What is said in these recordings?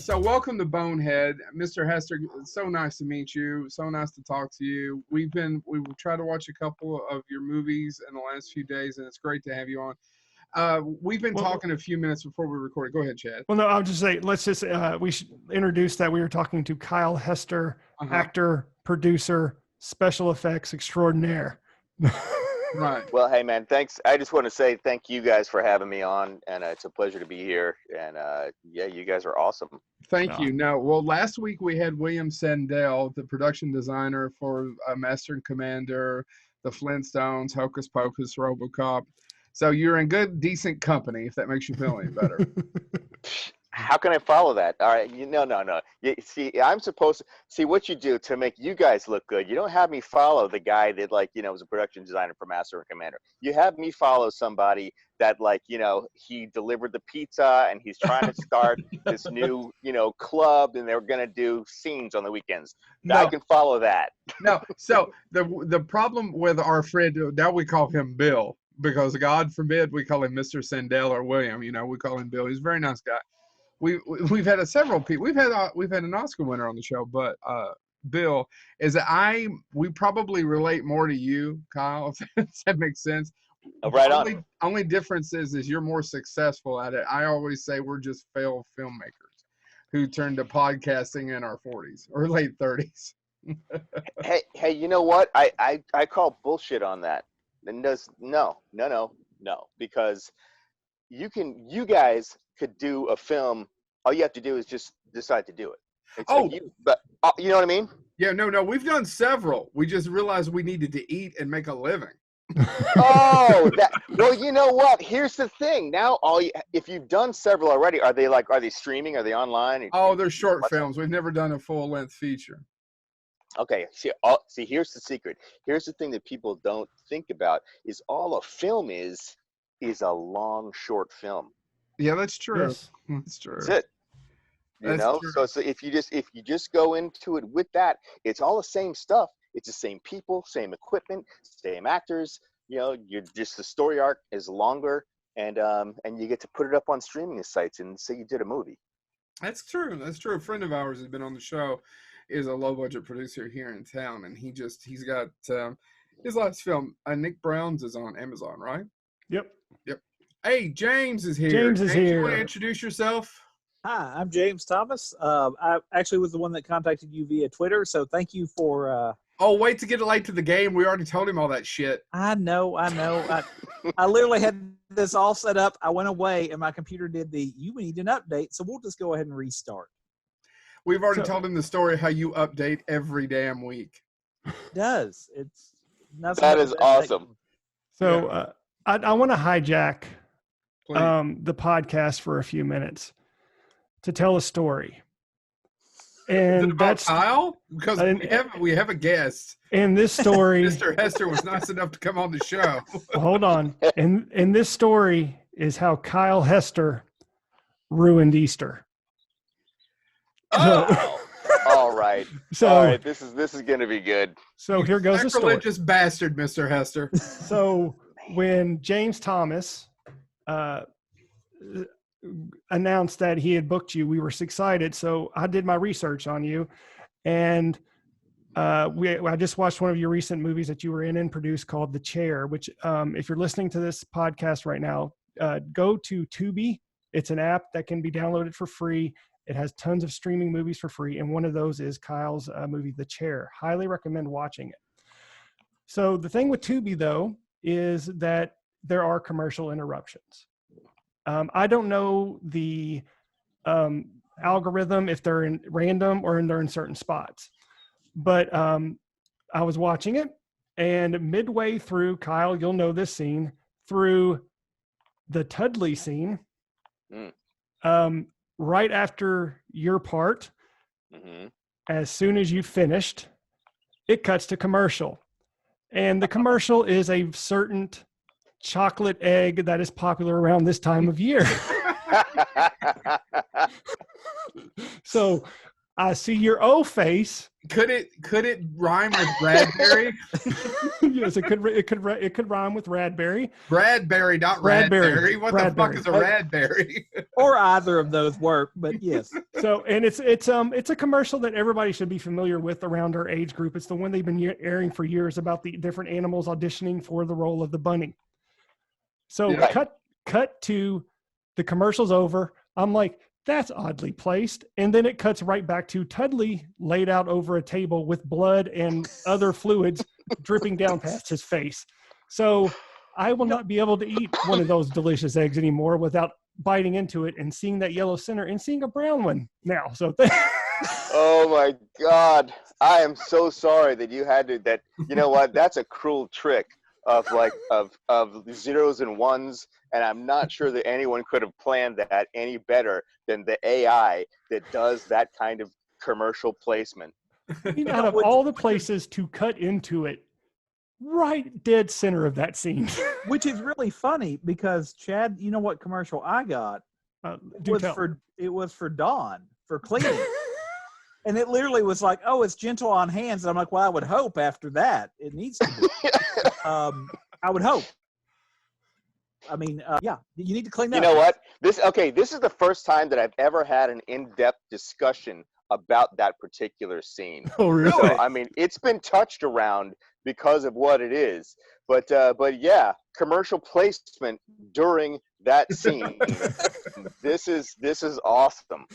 So welcome to Bonehead, Mr. Hester. It's so nice to meet you. So nice to talk to you. We tried to watch a couple of your movies in the last few days, and it's great to have you on. We've been talking a few minutes before we recorded. Go ahead, Chad. Well, no, I'll just say, we should introduce that we were talking to Kyle Hester, actor, producer, special effects extraordinaire. Right. Well, hey, man, thanks. I just want to say thank you guys for having me on, and it's a pleasure to be here. And yeah, you guys are awesome. Thank you. Now, well, last week we had William Sandell, the production designer for Master and Commander, The Flintstones, Hocus Pocus, RoboCop. So you're in good, decent company, if that makes you feel any better. How can I follow that? All right, no. You see, I'm supposed to see what you do to make you guys look good. You don't have me follow the guy that, like, was a production designer for Master and Commander. You have me follow somebody that, like, he delivered the pizza and he's trying to start this new, club, and they're gonna do scenes on the weekends. No. I can follow that. No. So the problem with our friend, now we call him Bill, because God forbid we call him Mr. Sandell or William. We call him Bill. He's a very nice guy. We've had several people. We've had an Oscar winner on the show, but Bill is that we probably relate more to you, Kyle. If that makes sense. Oh, right on. Only difference is you're more successful at it. I always say we're just failed filmmakers who turned to podcasting in our 40s or late 30s. hey, you know what? I call bullshit on that. And no, because you guys could do a film. All you have to do is just decide to do it. But you know what I mean? Yeah, no, we've done several. We just realized we needed to eat and make a living. Well, you know what? Here's the thing. Now, if you've done several already, are they streaming? Are they online? Oh, they're short films. We've never done a full-length feature. Okay, see, here's the secret. Here's the thing that people don't think about is all a film is a long, short film. Yeah, that's true. Yes. That's true. That's it. True. So if you just go into it with that, it's all the same stuff. It's the same people, same equipment, same actors. You're just the story arc is longer, and you get to put it up on streaming sites and say you did a movie. That's true. A friend of ours has been on the show, is a low budget producer here in town, and he's got his last film, Nick Brown's, is on Amazon, right? Yep. Hey, James is here. James, you want to introduce yourself? Hi, I'm James Thomas. I actually was the one that contacted you via Twitter, so thank you for... Oh, wait to get late to the game. We already told him all that shit. I know. I literally had this all set up. I went away, and my computer did you need an update, so we'll just go ahead and restart. We've already told him the story how you update every damn week. It does. That is awesome. So I want to hijack the podcast for a few minutes to tell a story. And that's Kyle, because we have a guest. And this story, Mr. Hester was nice enough to come on the show. Hold on. And this story is how Kyle Hester ruined Easter. Oh, all right. All right. This is going to be good. So here goes the story. Sacrilegious bastard, Mr. Hester. So when James Thomas announced that he had booked you, we were excited. So I did my research on you, and I just watched one of your recent movies that you were in and produced called The Chair, which if you're listening to this podcast right now, go to Tubi. It's an app that can be downloaded for free. It has tons of streaming movies for free, and one of those is Kyle's movie, The Chair. Highly recommend watching it. So the thing with Tubi, though, is that there are commercial interruptions. I don't know the algorithm, if they're in random or they're in certain spots. But I was watching it, and midway through, Kyle, you'll know this scene, through the Tudley scene, right after your part, as soon as you finished, it cuts to commercial. And the commercial is a certain chocolate egg that is popular around this time of year. So I see your O face. Could it rhyme with Bradbury? Yes, it could rhyme with Radberry. Bradbury, not Bradbury. Radberry. What the fuck is a Radberry? Or either of those work, but yes. So, and it's a commercial that everybody should be familiar with around our age group. It's the one they've been airing for years about the different animals auditioning for the role of the bunny. So Yeah. cut to the commercial's over. I'm like, that's oddly placed. And then it cuts right back to Tudley laid out over a table with blood and other fluids dripping down past his face. So I will not be able to eat one of those delicious eggs anymore without biting into it and seeing that yellow center and seeing a brown one now. So Oh my God. I am so sorry that you had to, that, you know what? That's a cruel trick of like, of zeros and ones. And I'm not sure that anyone could have planned that any better than the AI that does that kind of commercial placement. out of all the places to cut into it, right dead center of that scene. Which is really funny because Chad, you know what commercial I got? It was for Dawn for cleaning. And it literally was like, oh, it's gentle on hands. And I'm like, well, I would hope after that it needs to be. I would hope. I mean, yeah, you need to clean up. You know what? This is the first time that I've ever had an in-depth discussion about that particular scene. Oh, really? So, I mean, it's been touched around because of what it is. But yeah, commercial placement during that scene. This is awesome.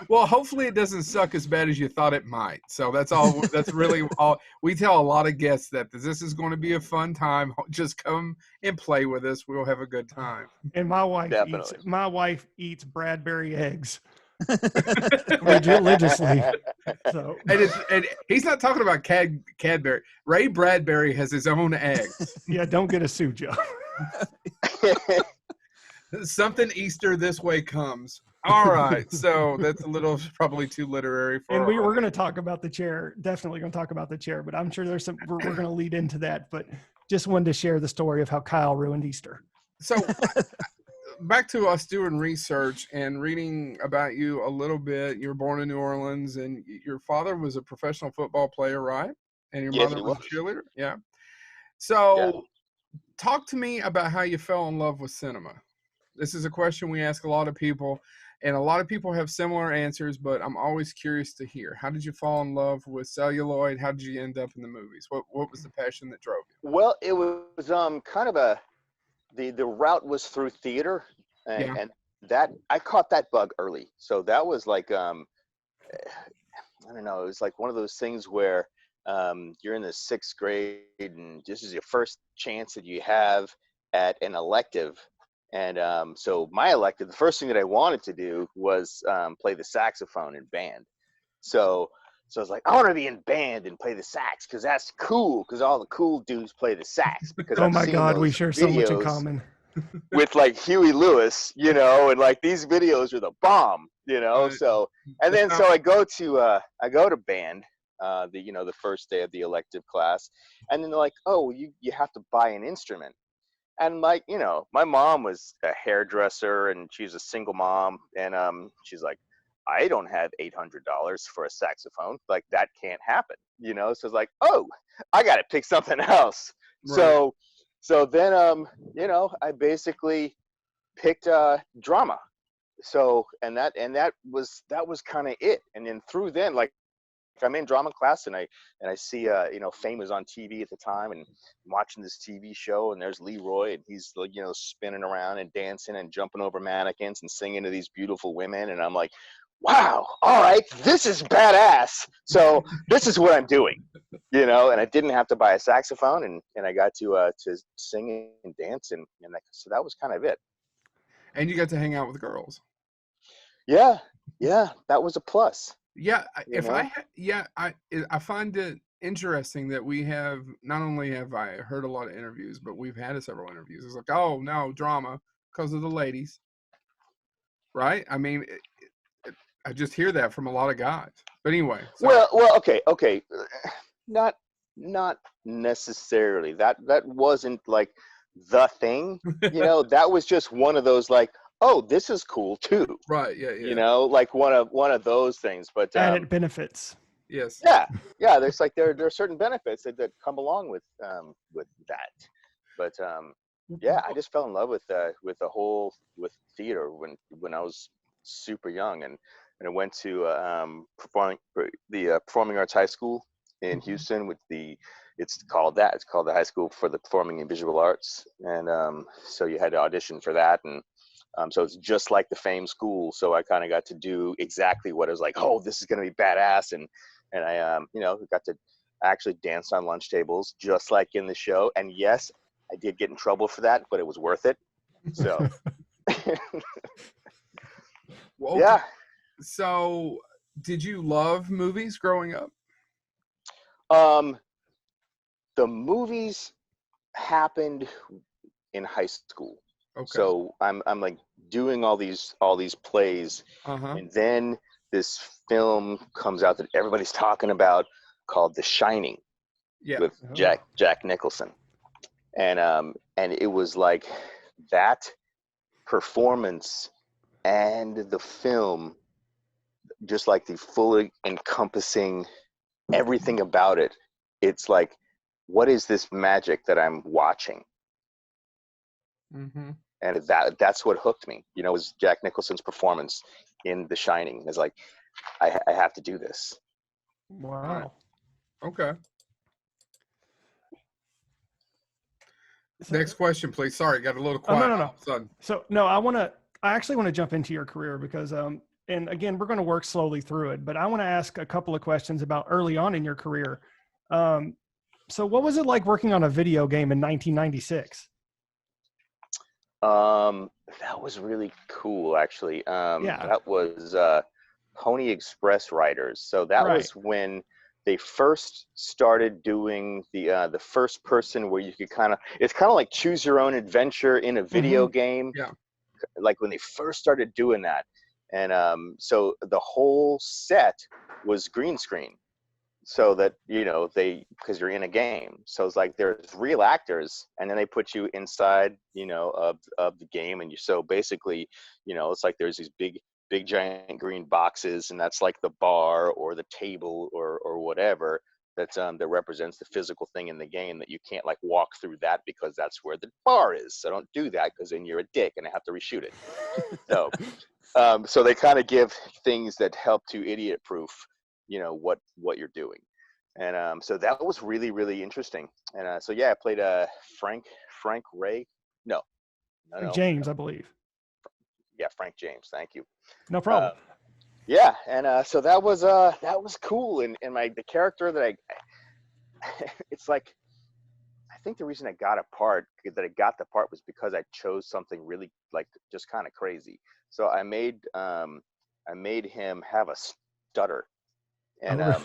Well, hopefully it doesn't suck as bad as you thought it might. So that's all. That's really all. We tell a lot of guests that this is going to be a fun time. Just come and play with us. We'll have a good time. And my wife Definitely. eats Bradbury eggs religiously. So and he's not talking about Cadbury. Ray Bradbury has his own eggs. yeah, don't get a suit, Joe. Something Easter this way comes. All right, so that's a little probably too literary for. And we're going to talk about the chair. Definitely going to talk about the chair, but I'm sure there's some. We're going to lead into that. But just wanted to share the story of how Kyle ruined Easter. So back to us doing research and reading about you a little bit. You were born in New Orleans, and your father was a professional football player, right? And your Yes, mother he was a was. cheerleader. Yeah. So, talk to me about how you fell in love with cinema. This is a question we ask a lot of people, and a lot of people have similar answers, but I'm always curious to hear. How did you fall in love with celluloid? How did you end up in the movies? What was the passion that drove you? Well, it was kind of the route was through theater, and that I caught that bug early. So that was like I don't know, it was like one of those things where you're in the 6th grade and this is your first chance that you have at an elective. And so my elective, the first thing that I wanted to do was play the saxophone in band. So I was like, I want to be in band and play the sax because that's cool, because all the cool dudes play the sax. Because Oh my God, we share so much in common. with like Huey Lewis, you know, and like these videos are the bomb, you know. So and then so I go to band the first day of the elective class, and then they're like, oh, you have to buy an instrument. And like, you know, my mom was a hairdresser and she's a single mom, and she's like, I don't have $800 for a saxophone. Like that can't happen, you know. So it's like, oh, I got to pick something else. Right. So then you know, I basically picked drama. So and that was kind of it. And then through then, like I'm in drama class and I see you know, Fame was on TV at the time, and I'm watching this TV show, and there's Leroy, and he's like, you know, spinning around and dancing and jumping over mannequins and singing to these beautiful women, and I'm like, wow, all right, this is badass. So this is what I'm doing, you know. And I didn't have to buy a saxophone, and I got to sing and dance, and so that was kind of it. And you got to hang out with girls. Yeah, that was a plus. Yeah, I find it interesting that we have, not only have I heard a lot of interviews, but we've had several interviews. It's like, oh no, drama because of the ladies, right? I mean, I just hear that from a lot of guys. But anyway. Well, okay, not necessarily. That wasn't like the thing, you know. That was just one of those like, oh, this is cool too. Right. Yeah. You know, like one of those things. But Added benefits. Yes. yeah. There's like there are certain benefits that come along with that. But yeah, I just fell in love with the whole with theater when I was super young, and I went to performing arts high school in Houston with it's called the High School for the Performing and Visual Arts, and so you had to audition for that, and so it's just like the Fame School. So I kind of got to do exactly what I was like, oh, this is gonna be badass, and I got to actually dance on lunch tables just like in the show, and yes, I did get in trouble for that, but it was worth it. So Well, okay. yeah. So did you love movies growing up? The movies happened in high school. Okay. So I'm like doing all these plays, and then this film comes out that everybody's talking about called The Shining, with Jack Nicholson, and it was like that performance and the film, just like the fully encompassing everything about it. It's like, what is this magic that I'm watching? And that's what hooked me. You know, was Jack Nicholson's performance in The Shining. It's like, I have to do this. Wow. Okay. Next question, please. Sorry, got a little quiet. No. So no, I actually want to jump into your career because and again, we're going to work slowly through it, but I want to ask a couple of questions about early on in your career. So what was it like working on a video game in 1996? That was really cool, actually. That was Pony Express writers. So that was when they first started doing the first person, where you could it's kind of like choose your own adventure in a video game. Yeah. Like when they first started doing that. And so the whole set was green screen, so that, you know, because you're in a game. So it's like there's real actors, and then they put you inside, you know, of the game. And so basically, you know, it's like there's these big giant green boxes, and that's like the bar or the table or whatever that represents the physical thing in the game, that you can't like walk through that because that's where the bar is. So don't do that, because then you're a dick and I have to reshoot it. So so they kind of give things that help to idiot proof, you know, what you're doing. And so that was really, really interesting. And so yeah, I played Frank Ray. No, James, I believe. Yeah, Frank James. Thank you. No problem. Yeah, and so that was cool. And the character that it's like, I think the reason I got the part was because I chose something really like just kind of crazy. So I made him have a stutter, and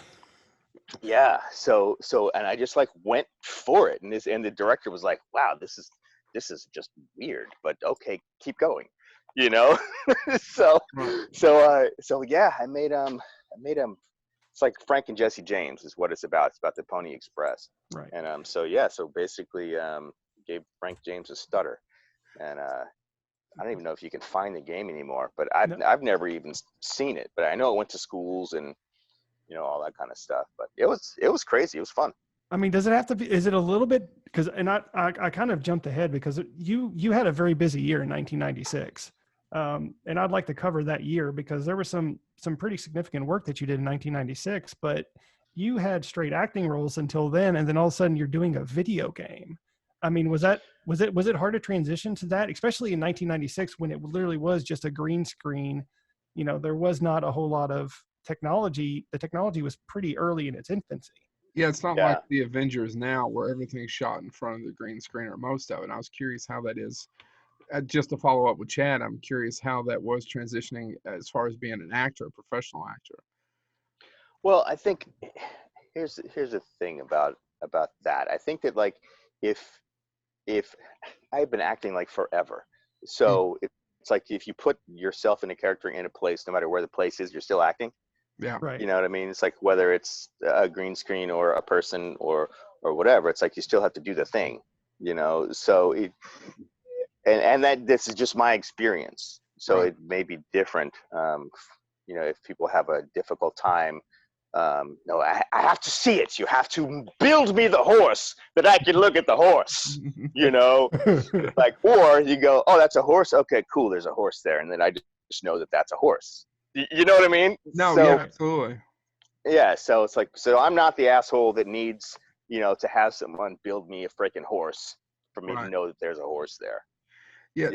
yeah. So and I just like went for it, and the director was like, "Wow, this is just weird, but okay, keep going," you know. so yeah, I made him. It's like Frank and Jesse James is what it's about. It's about the Pony Express. Right. And so yeah, so basically gave Frank James a stutter, and I don't even know if you can find the game anymore, but I've never even seen it, but I know it went to schools and, you know, all that kind of stuff. But it was crazy. It was fun. I mean, does it have to be? Is it a little bit? Because I kind of jumped ahead because you had a very busy year in 1996, and I'd like to cover that year because there was some pretty significant work that you did in 1996. But you had straight acting roles until then, and then all of a sudden you're doing a video game. I mean, was it hard to transition to that, especially in 1996 when it literally was just a green screen? You know, there was not a whole lot of technology. The technology was pretty early in its infancy. Yeah, it's not like the Avengers now where everything's shot in front of the green screen, or most of it. I was curious how that is. Just to follow up with Chad, I'm curious how that was transitioning as far as being an actor, a professional actor. Well, I think here's the thing about that. I think that like if I've been acting like forever, so it's like if you put yourself in a character in a place, no matter where the place is, you're still acting. Yeah. Right. You know what I mean? It's like whether it's a green screen or a person or whatever, it's like you still have to do the thing, you know? So and that this is just my experience. So Right. it may be different. If people have a difficult time, no, I have to see it. You have to build me the horse that I can look at the horse. Like, or you go, oh, that's a horse. Okay, cool. There's a horse there, and then I just know that that's a horse. You know what I mean? No, so, yeah, absolutely. Yeah, so it's like, so I'm not the asshole that needs, to have someone build me a freaking horse for me to know that there's a horse there. Yeah,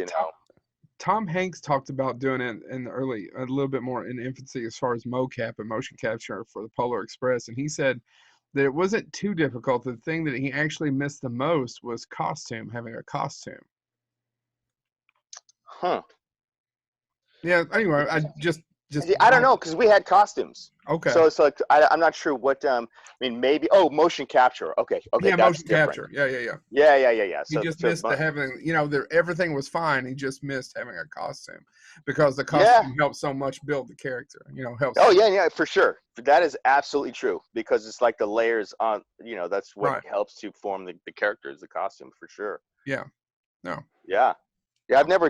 Tom Hanks talked about doing it in the early, a little bit more in infancy as far as mocap and motion capture for the Polar Express, and he said that it wasn't too difficult. The thing that he actually missed the most was having a costume. Huh. Yeah. Anyway, I just. I don't know, because we had costumes. Okay. So it's like I'm not sure what. Maybe. Oh, motion capture. Okay. Yeah, that's motion different. capture. Yeah. Yeah. He just missed having. Everything was fine. He just missed having a costume, because the costume helps so much build the character. Helps. Oh yeah, for sure. That is absolutely true, because it's like the layers on. That's what helps to form the characters, the costume, for sure. Yeah. No. Yeah. Yeah, I've never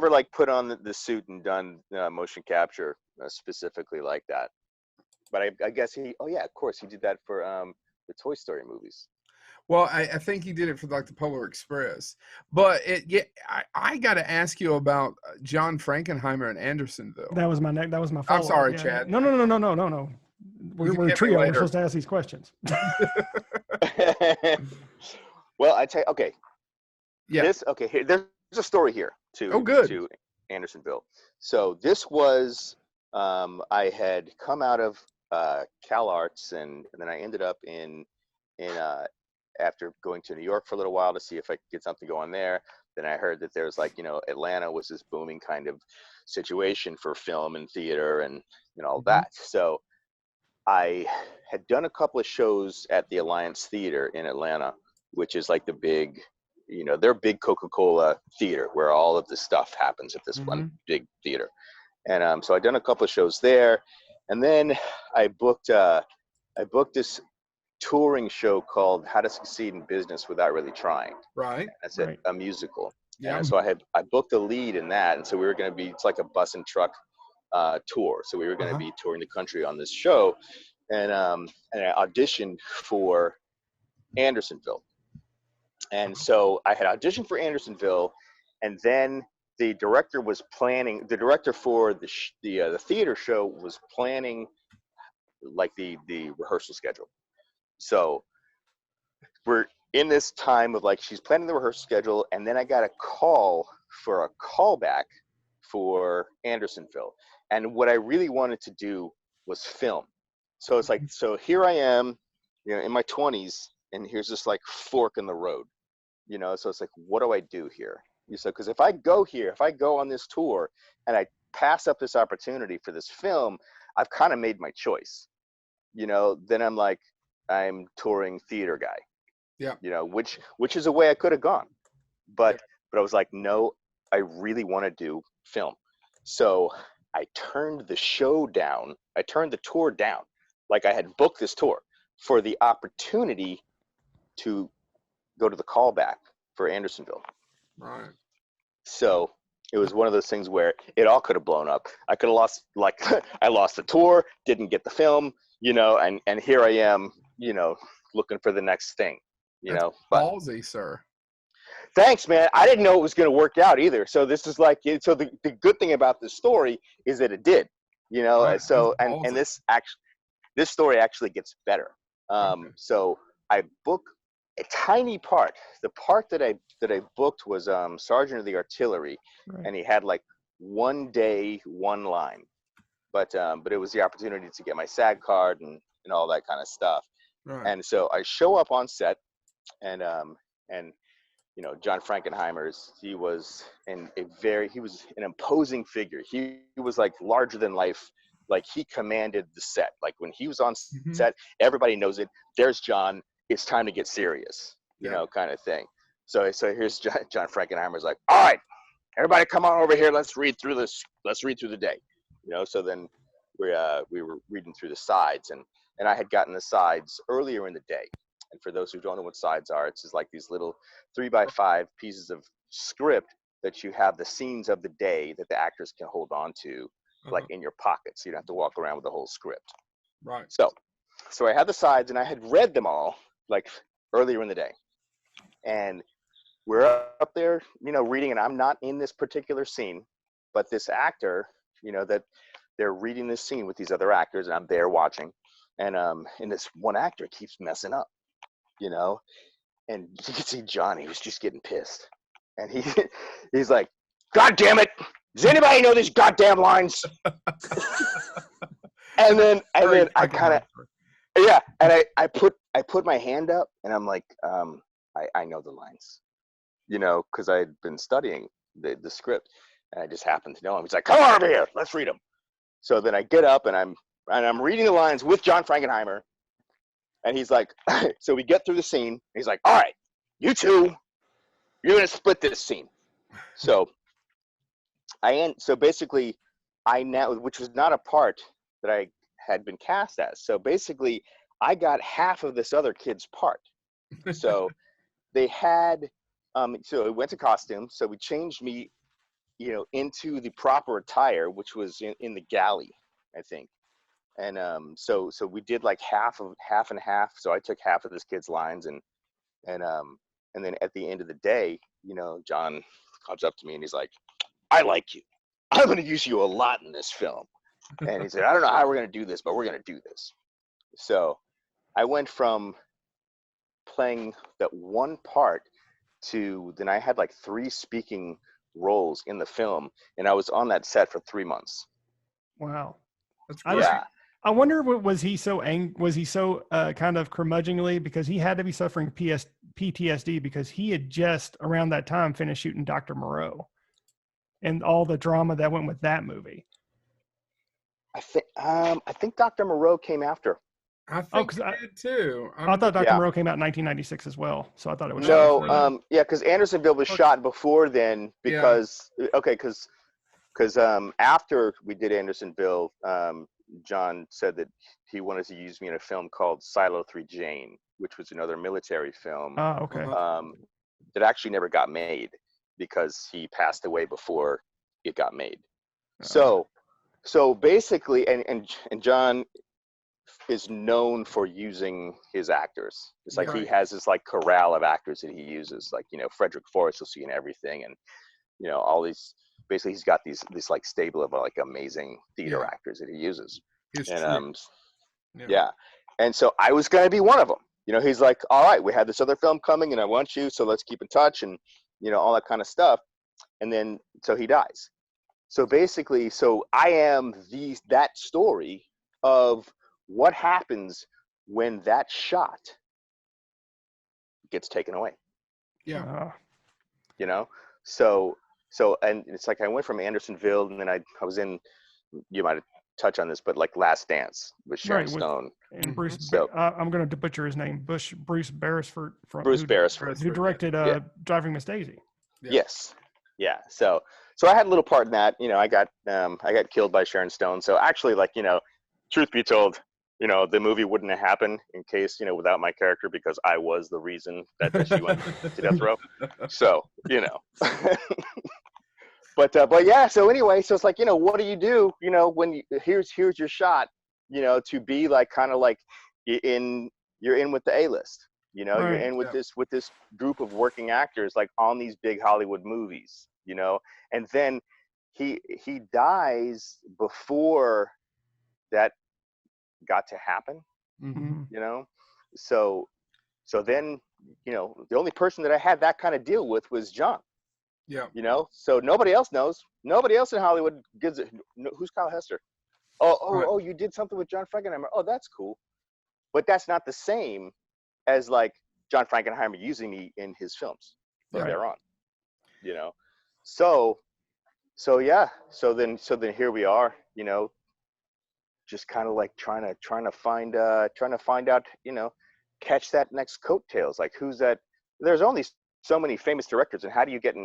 like put on the suit and done motion capture specifically like that. But I guess of course he did that for the Toy Story movies. Well, I think he did it for like the Polar Express. But I got to ask you about John Frankenheimer in Andersonville. That was my follow-up. I'm sorry, Chad. No. We're a trio. We're supposed to ask these questions. Well, I tell you, okay. Yeah. There's a story here to Andersonville. So this was I had come out of Cal Arts, and then I ended up in after going to New York for a little while to see if I could get something going there. Then I heard that there's Atlanta was this booming kind of situation for film and theater and all that. So I had done a couple of shows at the Alliance Theater in Atlanta, which is like the big, their big Coca-Cola theater where all of the stuff happens at this one big theater. And so I'd done a couple of shows there, and then I booked this touring show called How to Succeed in Business Without Really Trying. Right. That's a musical. Yeah. And so I booked the lead in that, and so we were going to be, it's like a bus and truck tour. So we were going to be touring the country on this show, and I auditioned for Andersonville. And so I had auditioned for Andersonville, and then the director for the theater show was planning like the rehearsal schedule. So we're in this time of like, she's planning the rehearsal schedule, and then I got a call for a callback for Andersonville. And what I really wanted to do was film. So it's like, so here I am, in my 20s, and here's this like fork in the road, so it's like, what do I do here? Because if I go on this tour and I pass up this opportunity for this film, I've kind of made my choice. Then I'm like, I'm touring theater guy. Yeah. Which is a way I could have gone, but I was like, no, I really want to do film. So I turned the show down. I turned the tour down. Like, I had booked this tour for the opportunity to go to the callback for Andersonville. Right. So it was one of those things where it all could have blown up. I could have lost, like, I lost the tour, didn't get the film, and here I am, looking for the next thing, That's but ballsy, sir. Thanks, man. I didn't know it was going to work out either. So this is like, so the good thing about this story is that it did, Right. So, and this story actually gets better. So I booked a tiny part. The part that I booked was Sergeant of the Artillery, and he had like 1 day, 1 line, but it was the opportunity to get my SAG card and all that kind of stuff. Right. And so I show up on set, and John Frankenheimer, he was an imposing figure. He was like larger than life. Like, he commanded the set. Like, when he was on set, everybody knows it. There's John. It's time to get serious, kind of thing. So here's John Frankenheimer's like, all right, everybody come on over here. Let's read through this. Let's read through the day. So then we were reading through the sides, and I had gotten the sides earlier in the day. And for those who don't know what sides are, it's just like these little 3x5 pieces of script that you have the scenes of the day that the actors can hold on to, like in your pocket, so you don't have to walk around with the whole script. Right. So I had the sides, and I had read them all like earlier in the day, and we're up there, reading, and I'm not in this particular scene, but this actor, that they're reading this scene with these other actors, and I'm there watching, and this one actor keeps messing up, and you can see Johnny was just getting pissed, and he's like, "God damn it! Does anybody know these goddamn lines?" and then I kind of, and I put my hand up, and I'm like, I know the lines, because I had been studying the script, and I just happened to know him. He's like, "Come on over here, let's read them." So then I get up, and I'm reading the lines with John Frankenheimer, and he's like, so we get through the scene, and he's like, "All right, you two, you're gonna split this scene." So basically, which was not a part that I had been cast as. So basically, I got half of this other kid's part. So they had, so it went to costume. So we changed me, into the proper attire, which was in the galley, I think. And so we did like half and half. So I took half of this kid's lines, and then at the end of the day, John comes up to me and he's like, "I like you. I'm going to use you a lot in this film." And he said, "I don't know how we're going to do this, but we're going to do this." So I went from playing that one part to then I had like 3 speaking roles in the film, and I was on that set for 3 months. Wow. That's great. I wonder, was he so kind of curmudgeonly, because he had to be suffering PTSD because he had just around that time finished shooting Dr. Moreau and all the drama that went with that movie. I think Dr. Moreau came after. I think he did too. I thought Dr. Moreau came out in 1996 as well, so I thought it was because Andersonville was shot before then, because because after we did Andersonville, John said that he wanted to use me in a film called Silo 3 Jane, which was another military film. Oh, okay. That actually never got made because he passed away before it got made. So basically, and John is known for using his actors. It's like he has this like corral of actors that he uses, like Frederick Forrest you'll see in everything, and all these. Basically, he's got this like stable of like amazing theater actors that he uses. And and so I was going to be one of them. He's like, "All right, we have this other film coming, and I want you, so let's keep in touch," and all that kind of stuff. And then so he dies. So basically, I am that story of what happens when that shot gets taken away. Yeah. So and it's like I went from Andersonville, and then I was in, you might touch on this, but like Last Dance with Sharon Stone. And Bruce, I'm going to butcher his name, Bruce Beresford. Who directed Driving Miss Daisy. Yeah. Yes. Yeah. So I had a little part in that. I got killed by Sharon Stone. So actually, like, truth be told, the movie wouldn't have happened in case, without my character, because I was the reason that she went to death row. So, But yeah, so anyway, so it's like, what do you do, when here's your shot, to be like, kind of like you're in with the A-list, you're in with this group of working actors, like on these big Hollywood movies, and then he dies before that got to happen, so then, the only person that I had that kind of deal with was John. Yeah. So nobody else knows. Nobody else in Hollywood gives it. Who's Kyle Hester? Oh, you did something with John Frankenheimer. Oh, that's cool. But that's not the same as like John Frankenheimer using me in his films from there on. So yeah. So then here we are. Just kind of like trying to find out. Catch that next coattails. Like, who's that? There's only so many famous directors, and how do you get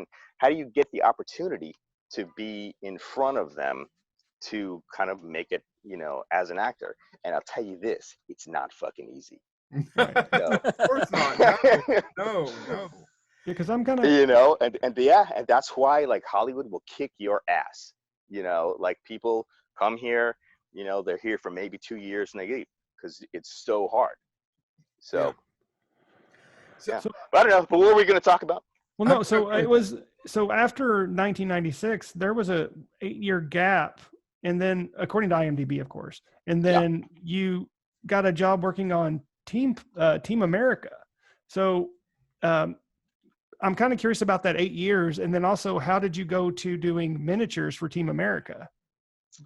the opportunity to be in front of them to kind of make it, as an actor? And I'll tell you this, it's not fucking easy. Of course not. No. Yeah, because I'm gonna. You know, and that's why like Hollywood will kick your ass. You know, like people come here, you know, they're here for maybe 2 years and they leave because it's so hard. So, So, yeah. So, But I don't know. But what were we going to talk about? well, no. So it was. So after 1996, there was a 8-year gap, and then according to IMDb, of course, and then you got a job working on Team America. So. I'm kind of curious about that 8 years, and then also how did you go to doing miniatures for Team America?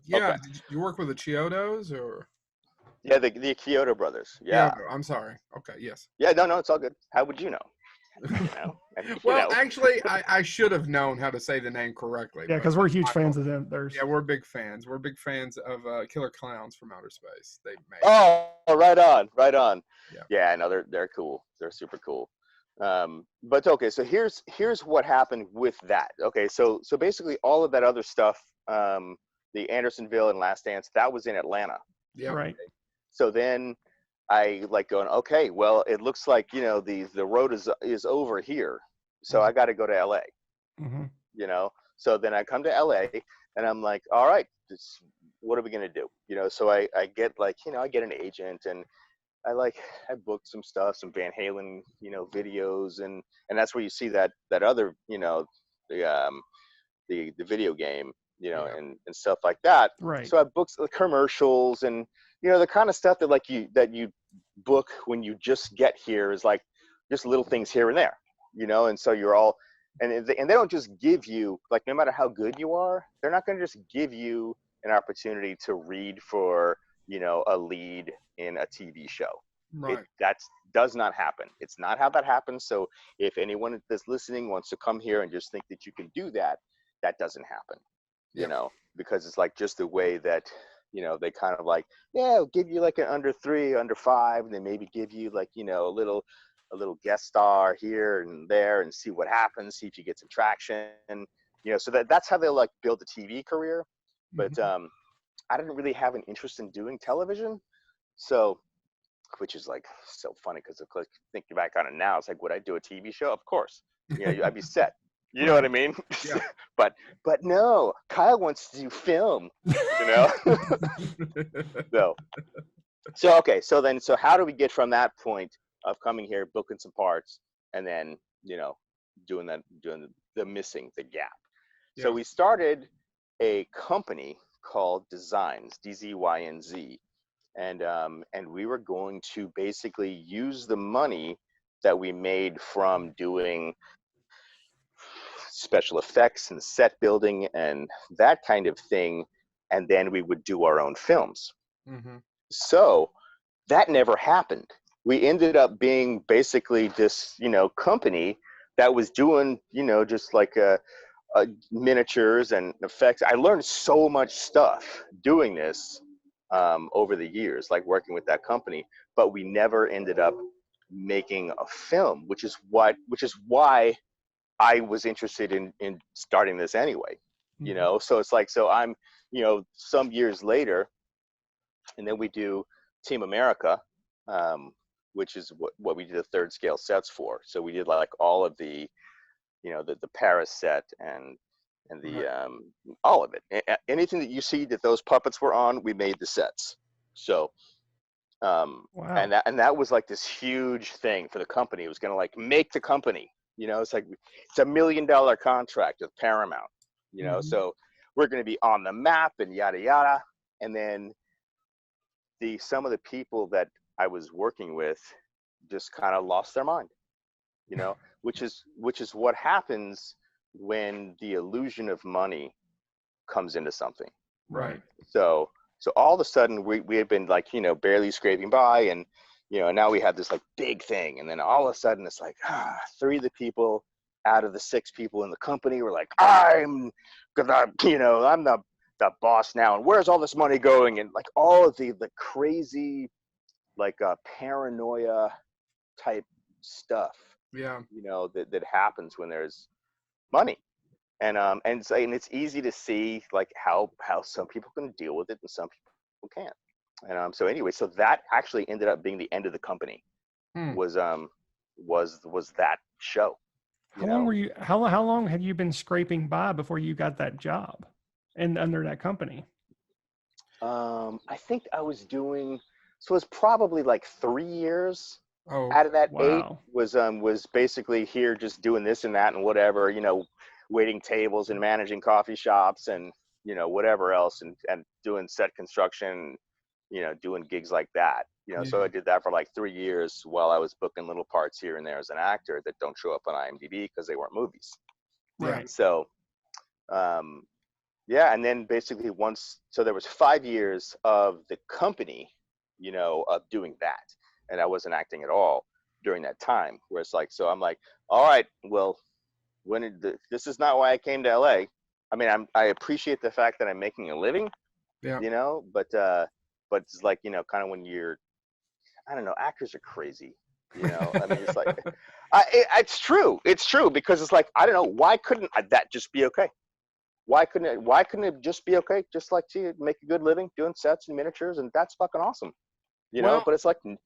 yeah, Okay. did you work with the Chiodos or? Yeah, the Kyoto brothers. Yeah. Chiodo, I'm sorry. Okay, yes. Yeah, no, it's all good. How would you know? You know? Well, actually, I should have known how to say the name correctly. Yeah, because we're huge fans of them. Yeah, we're big fans. We're big fans of Killer Clowns from Outer Space. They made. Oh, right on. Yeah. Yeah, no, they're cool. They're super cool. But okay, so here's what happened with that. Okay, so basically all of that other stuff, the Andersonville and Last Dance, that was in Atlanta. Yeah. Right. So then I like going, okay, well, it looks like, you know, the road is over here. So I got to go to LA, Mm-hmm. you know? So then I come to LA and I'm like, all right, what are we going to do? You know, so I get like, you know, I get an agent and I booked some stuff, some Van Halen, you know, videos. And that's where you see that other, you know, the video game, you know, Yeah. and stuff like that. Right. So I booked the commercials and, you know, the kind of stuff that you book when you just get here is like just little things here and there, you know, and so you're all, and they don't just give you, like, no matter how good you are, they're not going to just give you an opportunity to read for, you know, a lead in a TV show. Right. That does not happen. It's not how that happens. So if anyone that's listening wants to come here and just think that you can do that, that doesn't happen, you Yep. know, because it's like just the way that, you know, they kind of like, yeah, I'll give you like an under 3, under 5, and then maybe give you like, you know, a little guest star here and there and see what happens, see if you get some traction, you know, so that's how they like build a TV career. But I didn't really have an interest in doing television. So, which is like so funny because of course thinking back on it now, it's like, would I do a TV show? Of course, you know, I'd be set. You know what I mean? Yeah. but no, Kyle wants to do film, you know? So okay, so how do we get from that point of coming here, booking some parts, and then, you know, doing the missing, the gap? Yeah. So we started a company called Designs, DZYNZ. And we were going to basically use the money that we made from doing special effects and set building and that kind of thing, and then we would do our own films. Mm-hmm. So that never happened. We ended up being basically this, you know, company that was doing, you know, just like miniatures and effects. I learned so much stuff doing this over the years, like working with that company, but we never ended up making a film, which is why I was interested in starting this anyway, you know? So it's like, so I'm, you know, some years later, and then we do Team America, which is what we did the third scale sets for. So we did like all of the, you know, the Paris set and the all of it. Anything that you see that those puppets were on, we made the sets. So Wow. and that was like this huge thing for the company. It was going to like make the company, you know, it's like it's $1 million contract with Paramount, you know, so we're going to be on the map and yada yada. And then some of the people that I was working with just kind of lost their mind, you know, which is what happens when the illusion of money comes into something. Right. So all of a sudden we had been like, you know, barely scraping by, and, you know, now we have this like big thing, and then all of a sudden it's like 3 of the people out of the 6 people in the company were like, I'm gonna, you know, I'm the boss now, and where's all this money going? And like all of the crazy like paranoia type stuff, Yeah. you know, that happens when there's money. And it's easy to see like how some people can deal with it and some people can't. And so anyway, so that actually ended up being the end of the company. Was that show. How long were you? How long had you been scraping by before you got that job, and under that company? I think I was doing. So it's probably like 3 years. Oh, Out of that wow. 8 was basically here just doing this and that and whatever, waiting tables and managing coffee shops and whatever else and doing set construction, doing gigs like that. So I did that for like 3 years while I was booking little parts here and there as an actor that don't show up on IMDb because they weren't movies. Right. So yeah, and then basically so there was 5 years of the company, of doing that, and I wasn't acting at all during that time. Where it's like, so I'm like, all right, well, this is not why I came to LA. I mean, I appreciate the fact that I'm making a living, but it's like, kind of when you're, I don't know, actors are crazy, I mean, it's like, it's true because it's like, I don't know, why couldn't that just be okay? Why couldn't it just be okay? Just like to make a good living doing sets and miniatures, and that's fucking awesome, Well, but it's like, you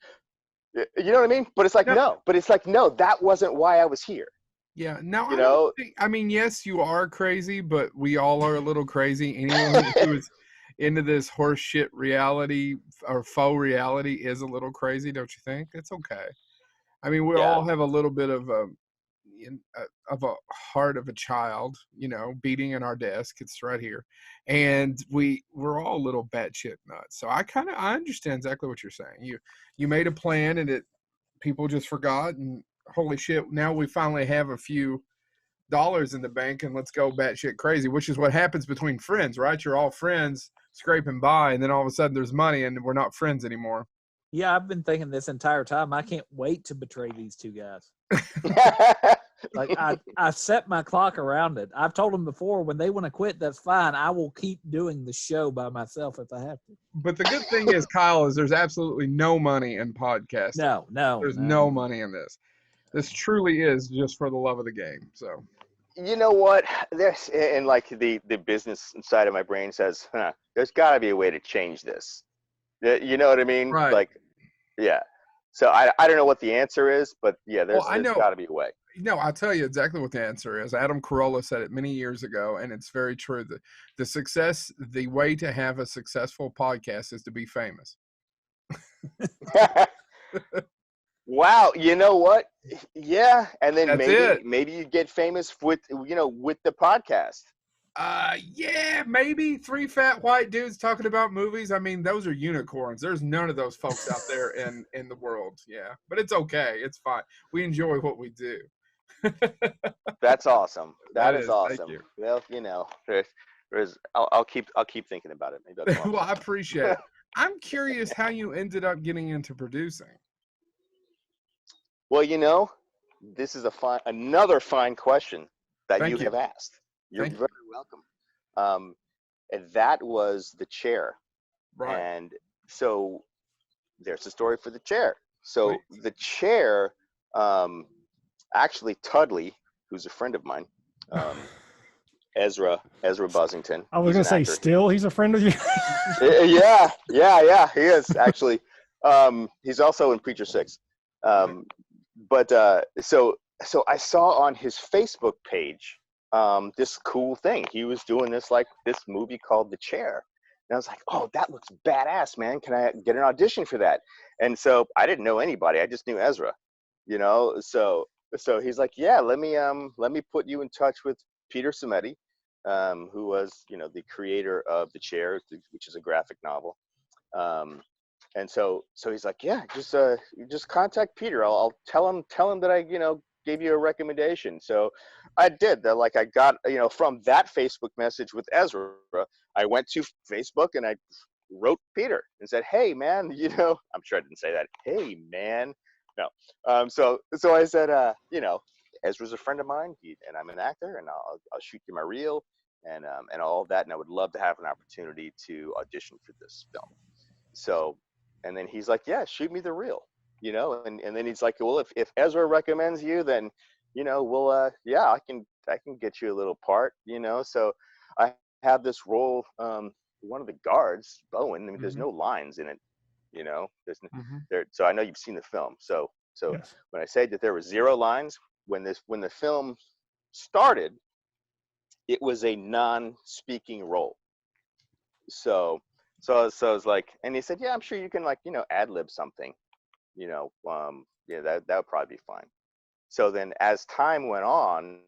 know what I mean? But it's like, no, that wasn't why I was here. Yeah. No, I don't think, I mean, yes, you are crazy, but we all are a little crazy. Anyone who is into this horse shit reality or faux reality is a little crazy, don't you think? It's okay. I mean, we all have a little bit of a heart of a child, beating in our desk. It's right here, and we're all a little batshit nuts. So I understand exactly what you're saying. You made a plan, and people just forgot, and holy shit, now we finally have a few dollars in the bank, and let's go batshit crazy, which is what happens between friends, right? You're all friends scraping by, and then all of a sudden there's money, and we're not friends anymore. Yeah, I've been thinking this entire time, I can't wait to betray these two guys. Like I set my clock around it. I've told them before, when they want to quit, that's fine. I will keep doing the show by myself if I have to. But the good thing is, Kyle, is there's absolutely no money in podcasting. No. There's no money in this. This truly is just for the love of the game. So, you know what? There's, and like the business side of my brain says, there's got to be a way to change this. You know what I mean? Right. Like, yeah. So I don't know what the answer is, but yeah, there's got to be a way. No, I'll tell you exactly what the answer is. Adam Carolla said it many years ago, and it's very true. The way to have a successful podcast is to be famous. Wow, you know what? Yeah, and then That's maybe you get famous with the podcast. Yeah, maybe 3 fat white dudes talking about movies. I mean, those are unicorns. There's none of those folks out there in the world. Yeah, but it's okay. It's fine. We enjoy what we do. That's awesome. That is is awesome. Thank you. Well, I'll keep thinking about it. Maybe well, I appreciate it. I'm curious how you ended up getting into producing. Well, this is another fine question that you have asked. You're very welcome. And that was The Chair. Right. And so there's the story for The Chair. So The Chair, actually Tudley, who's a friend of mine, Ezra Buzzington. I was going to say, he's a friend of you. yeah, he is actually. He's also in Preacher 6. But so I saw on his Facebook page this cool thing. He was doing this movie called The Chair. And I was like, oh, that looks badass, man. Can I get an audition for that? And so I didn't know anybody. I just knew Ezra, So he's like, yeah, let me put you in touch with Peter Simeti, who was, the creator of The Chair, which is a graphic novel. And so he's like, yeah, just contact Peter. I'll tell him that I, gave you a recommendation. So I did that. Like I got, from that Facebook message with Ezra, I went to Facebook and I wrote Peter and said, hey man, I'm sure I didn't say that. Hey man. No. So I said, Ezra's a friend of mine and I'm an actor and I'll shoot you my reel and all of that. And I would love to have an opportunity to audition for this film. So, and then he's like, yeah, shoot me the reel, and then he's like, well, if Ezra recommends you, then, we'll, I can get you a little part, so I have this role, one of the guards, Bowen. I mean, there's no lines in it, there's there. So I know you've seen the film. So yes. When I say that there were 0 lines, when the film started, it was a non-speaking role. So it's like, and he said, yeah, I'm sure you can, like, ad lib something, yeah, that would probably be fine. So then as time went on,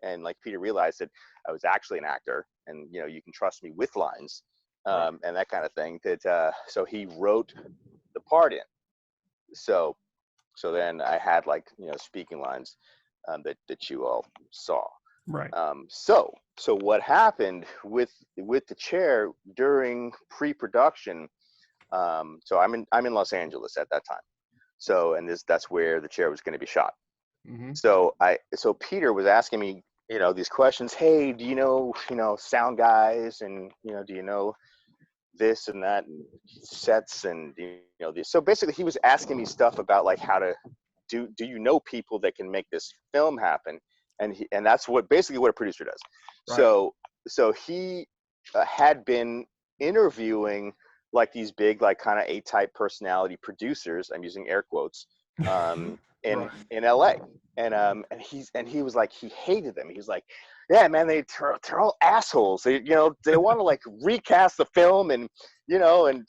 and like Peter realized that I was actually an actor, and you can trust me with lines, and that kind of thing, that so he wrote the part in. So then I had, like, speaking lines that you all saw. Right. So what happened with the chair during pre-production? So I'm in Los Angeles at that time. So, and that's where the chair was going to be shot. Mm-hmm. So Peter was asking me, these questions. Hey, do you know sound guys, and do you know this and that, and sets, and this. So basically, he was asking me stuff about, like, how to do you know people that can make this film happen, and that's basically what a producer does. Right. So he had been interviewing, like, these big, like, kind of A-type personality producers. I'm using air quotes. In LA, and he was like, he hated them. He was like, yeah, man, they're all assholes. They want to, like, recast the film, and and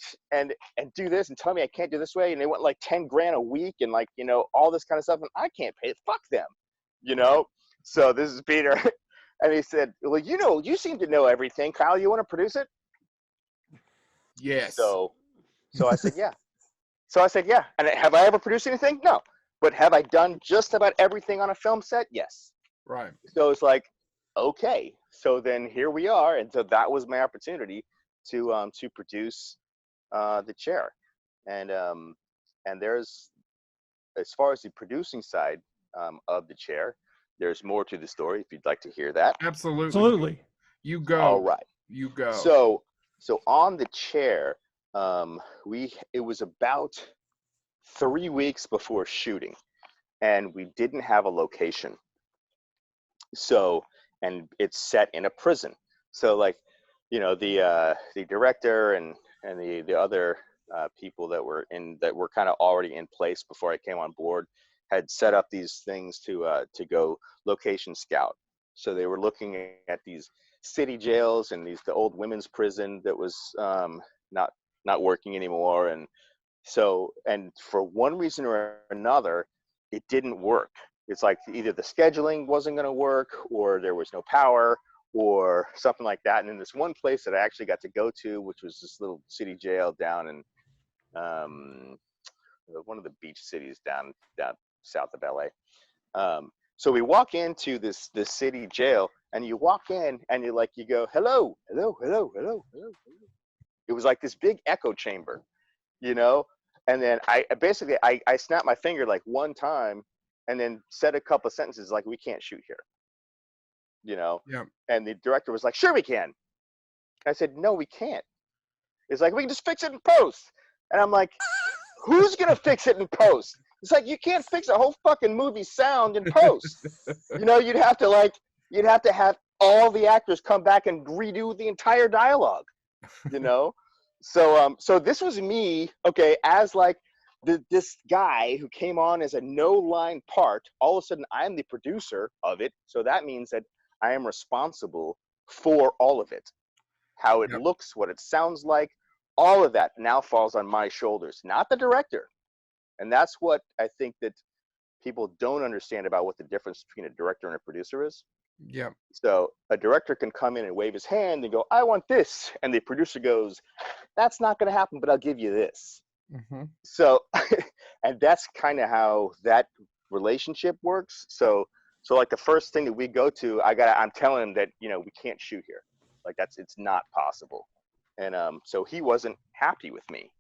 do this, and tell me I can't do this way, and they want, like, 10 grand a week, and, like, all this kind of stuff, and I can't pay it. Fuck them, So this is Peter, and he said, well, you seem to know everything, Kyle. You want to produce it? Yes. So I said, yeah. So I said, yeah. And have I ever produced anything? No. But have I done just about everything on a film set? Yes. Right. So it's like, okay. So then here we are, and so that was my opportunity to produce the chair, and there's, as far as the producing side of the chair, there's more to the story if you'd like to hear that. Absolutely. You go. All right. You go. So on the chair, it was about 3 weeks before shooting, and we didn't have a location. So, and it's set in a prison. So, like, the director and the other people that were kind of already in place before I came on board had set up these things to go location scout. So they were looking at these city jails and the old women's prison that was not working anymore, and for one reason or another, it didn't work. It's like either the scheduling wasn't going to work, or there was no power, or something like that. And in this one place that I actually got to go to, which was this little city jail down in one of the beach cities down south of LA. So we walk into this city jail, and you walk in, and you go, hello, hello, hello, hello, hello. It was like this big echo chamber. And then I basically snapped my finger, like, one time, and then said a couple of sentences like, we can't shoot here, Yeah. And the director was like, sure we can. I said, no, we can't. It's like, we can just fix it in post. And I'm like, who's gonna fix it in post? It's like, you can't fix a whole fucking movie sound in post. You'd have to have all the actors come back and redo the entire dialogue. So this was me, okay, as, like, this guy who came on as a no-line part. All of a sudden, I'm the producer of it, so that means that I am responsible for all of it. How it looks, what it sounds like, all of that now falls on my shoulders, not the director. And that's what I think that people don't understand about what the difference between a director and a producer is. Yeah. So a director can come in and wave his hand and go, I want this. And the producer goes, that's not going to happen, but I'll give you this. Mm-hmm. So, and that's kind of how that relationship works. So like, the first thing that we go to, I'm telling him that, we can't shoot here. Like, it's not possible. And so he wasn't happy with me,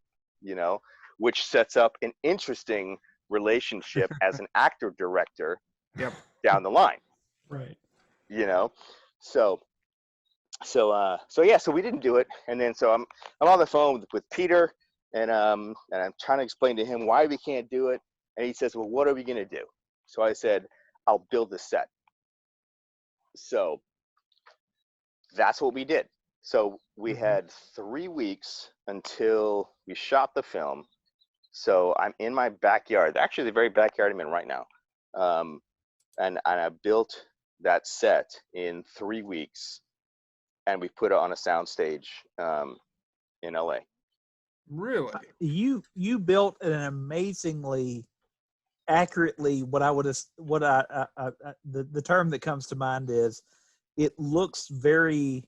which sets up an interesting relationship as an actor director down the line. Right. So we didn't do it. And then so I'm on the phone with Peter, and I'm trying to explain to him why we can't do it. And he says, well, what are we going to do? So I said, I'll build the set. So that's what we did. So we had 3 weeks until we shot the film. So I'm in my backyard, actually the very backyard I'm in right now. and I built that set in 3 weeks, and we put it on a soundstage in LA. Really? You built an amazingly accurately the term that comes to mind is it looks very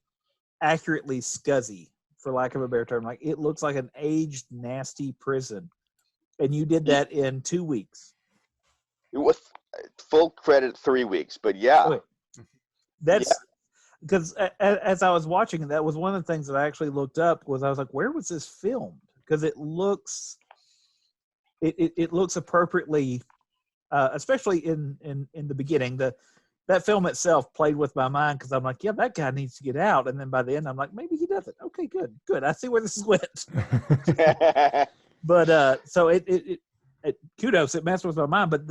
accurately scuzzy, for lack of a better term. Like it looks like an aged, nasty prison, and you did that in 2 weeks. It was full credit 3 weeks, but yeah. Okay. That's because as I was watching it, that was one of the things that I actually looked up. Was I was like, where was this filmed? Because it looks appropriately, especially in the beginning. That film itself played with my mind because I'm like, yeah, that guy needs to get out. And then by the end, I'm like, maybe he doesn't. Okay, good. I see where this is went. But so it kudos. It messed with my mind. But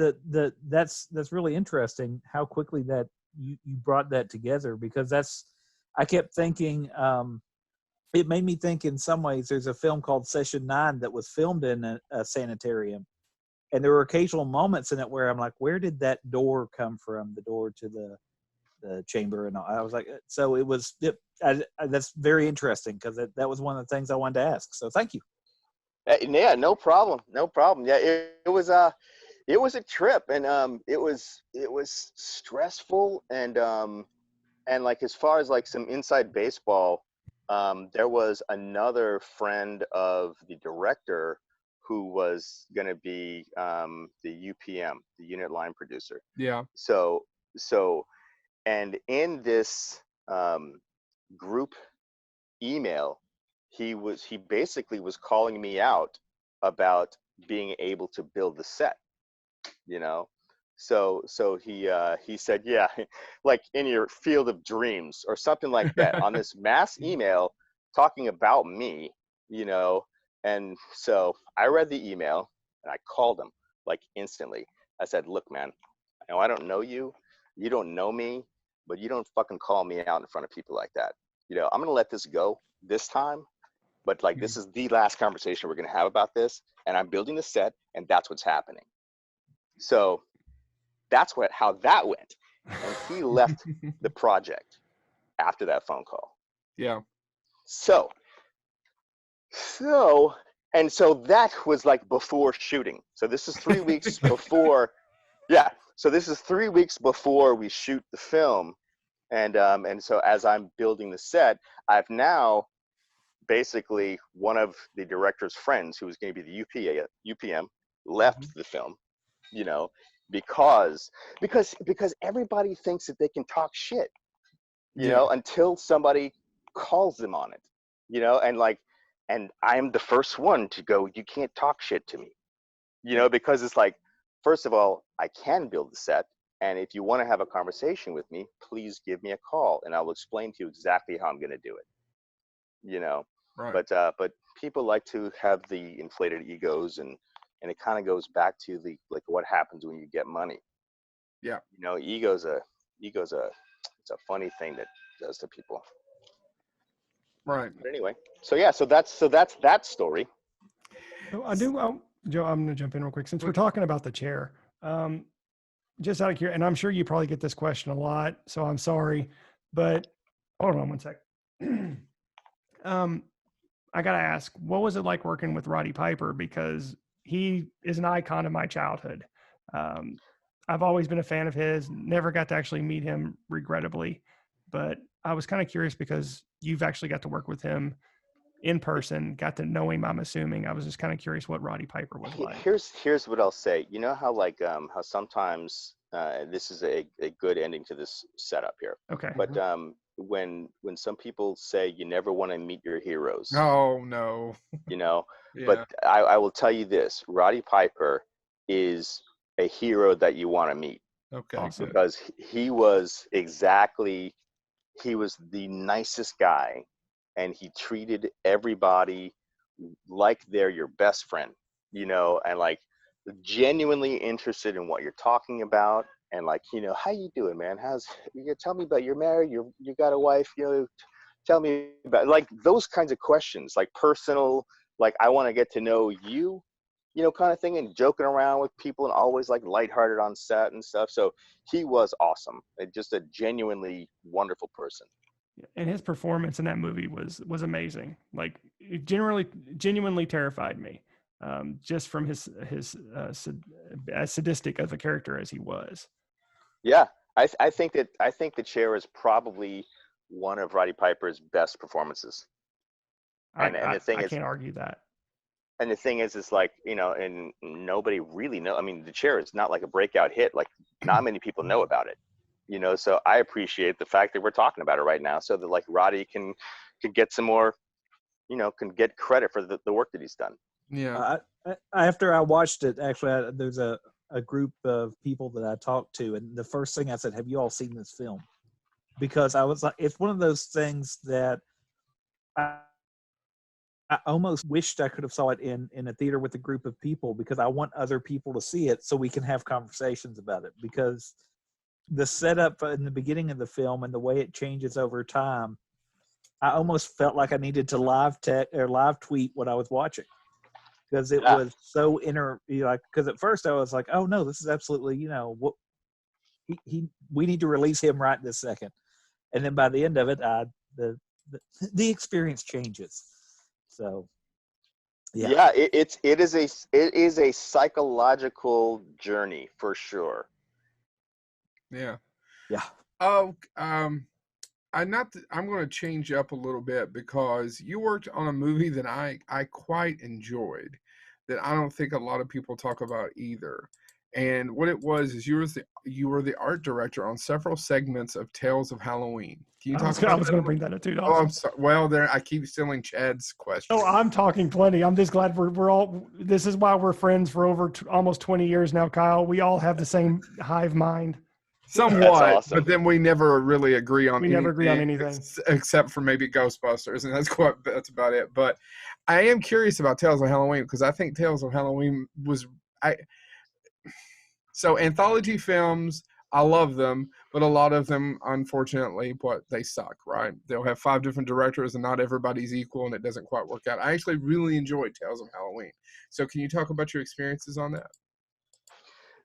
that's really interesting how quickly that you brought that together, because I kept thinking. It made me think in some ways. There's a film called Session 9 that was filmed in a sanitarium. And there were occasional moments in it where I'm like, where did that door come from? The door to the chamber. And all. I was like, so it was, that's very interesting because that was one of the things I wanted to ask. So thank you. Yeah, no problem. Yeah, it was a trip, and it was stressful, and like as far as like some inside baseball, there was another friend of the director who was going to be the UPM, the unit line producer. Yeah. So, and in this group email, he basically was calling me out about being able to build the set, you know. So he said, yeah, like in your field of dreams or something like that on this mass email talking about me, you know. And so I read the email and I called him like instantly. I said, look, man, I know I don't know you. You don't know me, but you don't fucking call me out in front of people like that. You know, I'm going to let this go this time, but like this is the last conversation we're going to have about this. And I'm building the set, and that's what's happening. So that's how that went. And he left the project after that phone call. Yeah. So that was like before shooting. So this is 3 weeks before. Yeah. So this is 3 weeks before we shoot the film. And so as I'm building the set, I've now basically one of the director's friends, who was going to be the UPM, left the film, you know, because everybody thinks that they can talk shit, you know, until somebody calls them on it, you know, and I'm the first one to go, you can't talk shit to me, you know, because it's like, first of all, I can build the set. And if you want to have a conversation with me, please give me a call and I'll explain to you exactly how I'm going to do it, you know. Right. But people like to have the inflated egos, and it kind of goes back to the like what happens when you get money. Yeah. You know, ego's it's a funny thing that does to people. Right. But anyway, so that's that story. So I do, Joe, I'm going to jump in real quick since we're talking about the chair. Just out of curiosity, and I'm sure you probably get this question a lot, so I'm sorry, but hold on one sec. I got to ask, what was it like working with Roddy Piper? Because he is an icon of my childhood. I've always been a fan of his, never got to actually meet him, regrettably, but I was kind of curious because you've actually got to work with him in person, got to know him, I'm assuming. I was just kind of curious what Roddy Piper was like. Here's what I'll say. You know how like how sometimes this is a good ending to this setup here. Okay. But when some people say you never want to meet your heroes. Oh no. You know, but I will tell you this, Roddy Piper is a hero that you want to meet. Okay. Awesome. Because he was the nicest guy, and he treated everybody like they're your best friend, you know, and like genuinely interested in what you're talking about, and like, you know, how you doing, man? Tell me about, you're married, you got a wife, you know, tell me about, like, those kinds of questions, like personal, like I want to get to know you, kind of thing, and joking around with people and always like lighthearted on set and stuff. So he was awesome. Just a genuinely wonderful person. And his performance in that movie was amazing. Like, it genuinely terrified me, just from his as sadistic of a character as he was. Yeah, I think The Chair is probably one of Roddy Piper's best performances. And the thing I is, can't argue that. And the thing is, it's like, and nobody really know. I mean, The Chair is not like a breakout hit. Like, not many people know about it. So I appreciate the fact that we're talking about it right now, so that like Roddy can get some more, can get credit for the work that he's done. Yeah. After I watched it, actually, there's a group of people that I talked to, and the first thing I said, "Have you all seen this film?" Because I was like, it's one of those things that I almost wished I could have saw it in a theater with a group of people, because I want other people to see it so we can have conversations about it. Because the setup in the beginning of the film and the way it changes over time, I almost felt like I needed to live tweet what I was watching, because it was so because at first I was like, oh no, this is absolutely, what we need to release him right this second. And then by the end of it, the experience changes. So, yeah, it is a psychological journey for sure. Yeah. Yeah. Oh, I'm going to change up a little bit, because you worked on a movie that I quite enjoyed, that I don't think a lot of people talk about either. And what it was is you were the art director on several segments of Tales of Halloween. Can you talk about that? I was going to bring that up too. Oh, I'm sorry. Well, I keep stealing Chad's question. Oh, I'm talking plenty. I'm just glad we're all. This is why we're friends for over almost 20 years now, Kyle. We all have the same hive mind. Somewhat, awesome. But then we never really agree on anything. We never agree on anything. Except for maybe Ghostbusters, and that's about it. But I am curious about Tales of Halloween, because I think Tales of Halloween so anthology films, I love them, but a lot of them, unfortunately, they suck, right? They'll have 5 different directors and not everybody's equal, and it doesn't quite work out. I actually really enjoyed Tales of Halloween. So can you talk about your experiences on that?